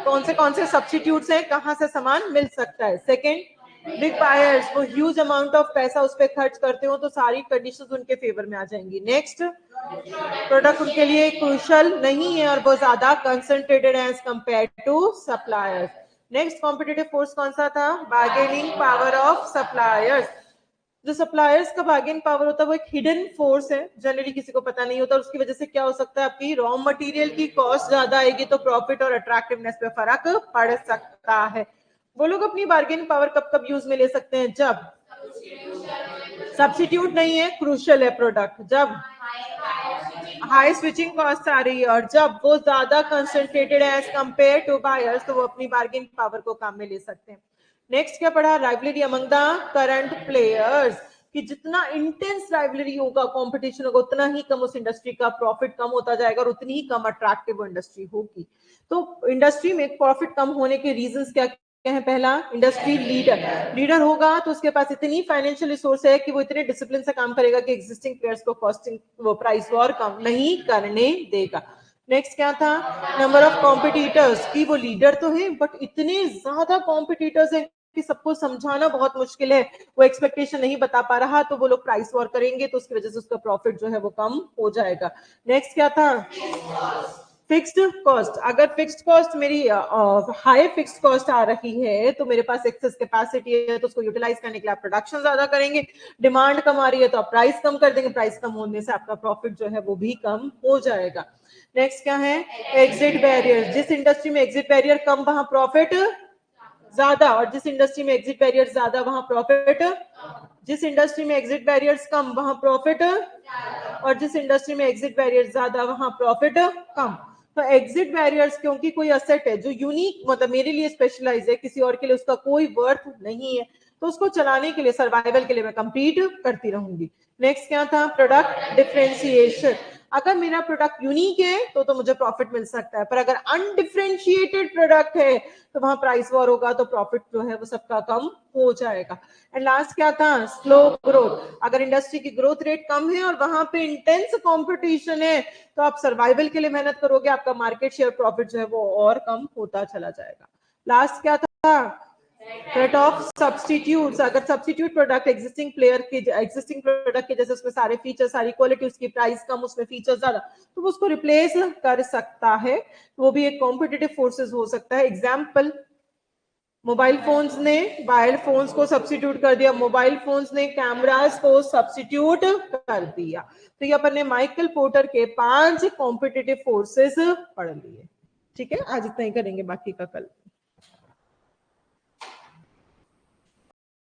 कौन से सब्स्टिट्यूट्स हैं, कहां से सामान मिल सकता है। सेकंड, बिग बायर्स, वो ह्यूज अमाउंट ऑफ पैसा उस पर खर्च करते हो तो सारी कंडीशंस उनके फेवर में आ जाएंगी। नेक्स्ट, प्रोडक्ट उनके लिए क्रूशियल नहीं है और वो ज्यादा कंसंट्रेटेड है as compare to suppliers. Next competitive force कौन सा था, बार्गेनिंग पावर ऑफ सप्लायर्स। जो सप्लायर्स का बार्गेन पावर होता है वो एक हिडन फोर्स है, जनरली किसी को पता नहीं होता, उसकी वजह से क्या हो सकता है, आपकी रॉ मटेरियल की कॉस्ट ज्यादा आएगी तो प्रॉफिट और अट्रैक्टिवनेस पे फर्क पड़ सकता है। वो लोग अपनी बार्गेन पावर कब कब यूज में ले सकते हैं, जब सब्स्टिट्यूट नहीं है, क्रूशियल है प्रोडक्ट, जब हाई स्विचिंग कॉस्ट आ रही है, और जब वो ज्यादा कंसंट्रेटेड है एज कंपेयर टू बायर्स, तो वो अपनी बार्गेन पावर को काम में ले सकते हैं। नेक्स्ट क्या पढ़ा, rivalry among the current players, कि जितना इंटेंस राइवलरी होगा, कंपटीशन होगा, उतना ही कम उस इंडस्ट्री का प्रॉफिट कम होता जाएगा और उतनी ही कम अट्रैक्टिव वो इंडस्ट्री होगी। तो इंडस्ट्री में प्रॉफिट कम होने के रीजंस क्या क्या है, पहला, इंडस्ट्री लीडर होगा तो उसके पास इतनी फाइनेंशियल रिसोर्स है कि वो इतने डिसिप्लिन से काम करेगा कि एग्जिस्टिंग प्लेयर्स को कॉस्टिंग वो प्राइस वॉर कम नहीं करने देगा। नेक्स्ट क्या था, नंबर ऑफ कॉम्पिटिटर्स, की वो लीडर तो है बट इतने ज्यादा कॉम्पिटिटर्स हैं कि सबको समझाना बहुत मुश्किल है, वो एक्सपेक्टेशन नहीं बता पा रहा, तो वो लोग प्राइस वॉर करेंगे तो उसकी वजह से उसका प्रॉफिट जो है वो कम हो जाएगा। नेक्स्ट क्या था, फिक्स्ड कॉस्ट। अगर फिक्स्ड कॉस्ट मेरी हाई फिक्स्ड कॉस्ट आ रही है तो मेरे पास एक्सेस कैपेसिटी है तो उसको यूटिलाइज करने के लिए आप प्रोडक्शन ज्यादा करेंगे, डिमांड कम आ रही है तो आप प्राइस कम कर देंगे, प्राइस कम होने से आपका प्रॉफिट जो है वो भी कम हो जाएगा। नेक्स्ट क्या है, एग्जिट बैरियर। जिस इंडस्ट्री में एग्जिट बैरियर कम वहां प्रॉफिट ज्यादा, और जिस इंडस्ट्री में एग्जिट बैरियर ज्यादा वहां प्रॉफिट, जिस इंडस्ट्री में एग्जिट बैरियर्स कम वहां प्रॉफिट, और जिस इंडस्ट्री में एग्जिट बैरियर ज्यादा वहां प्रॉफिट कम। तो एग्जिट बैरियर्स क्योंकि कोई असेट है जो यूनिक, मतलब मेरे लिए स्पेशलाइज है, किसी और के लिए उसका कोई वर्थ नहीं है, तो उसको चलाने के लिए, सर्वाइवल के लिए मैं कंपीट करती रहूंगी। नेक्स्ट क्या था, प्रोडक्ट डिफरेंशिएशन। अगर मेरा प्रोडक्ट यूनिक है तो मुझे प्रॉफिट मिल सकता है, पर अगर अनडिफरेंशिएटेड प्रोडक्ट है तो वहां प्राइस वॉर होगा तो प्रॉफिट जो है वो सबका कम हो जाएगा। एंड लास्ट क्या था, स्लो ग्रोथ। अगर इंडस्ट्री की ग्रोथ रेट कम है और वहां पे इंटेंस कंपटीशन है तो आप सर्वाइवल के लिए मेहनत करोगे, आपका मार्केट शेयर प्रॉफिट जो है वो और कम होता चला जाएगा। लास्ट क्या था, थ्रेट ऑफ सब्स्टिट्यूट्स। अगर सब्स्टिट्यूट प्रोडक्ट एग्जिस्टिंग प्रोडक्ट के जैसे उसमें सारे फीचर, सारी क्वालिटी, उसकी प्राइस कम, उसमें फीचर ज्यादा, तो वो उसको रिप्लेस कर सकता है, वो भी एक कॉम्पिटिटिव फोर्सेस हो सकता है। एग्जाम्पल, मोबाइल फोन्स ने वायर्ड फोन्स को सब्स्टिट्यूट कर दिया, मोबाइल फोन्स ने कैमरास को सब्स्टिट्यूट कर दिया। तो ये अपन ने माइकल पोर्टर के 5 कॉम्पिटिटिव फोर्सेस पढ़ लिए। ठीक है, आज इतना ही करेंगे, बाकी का कल।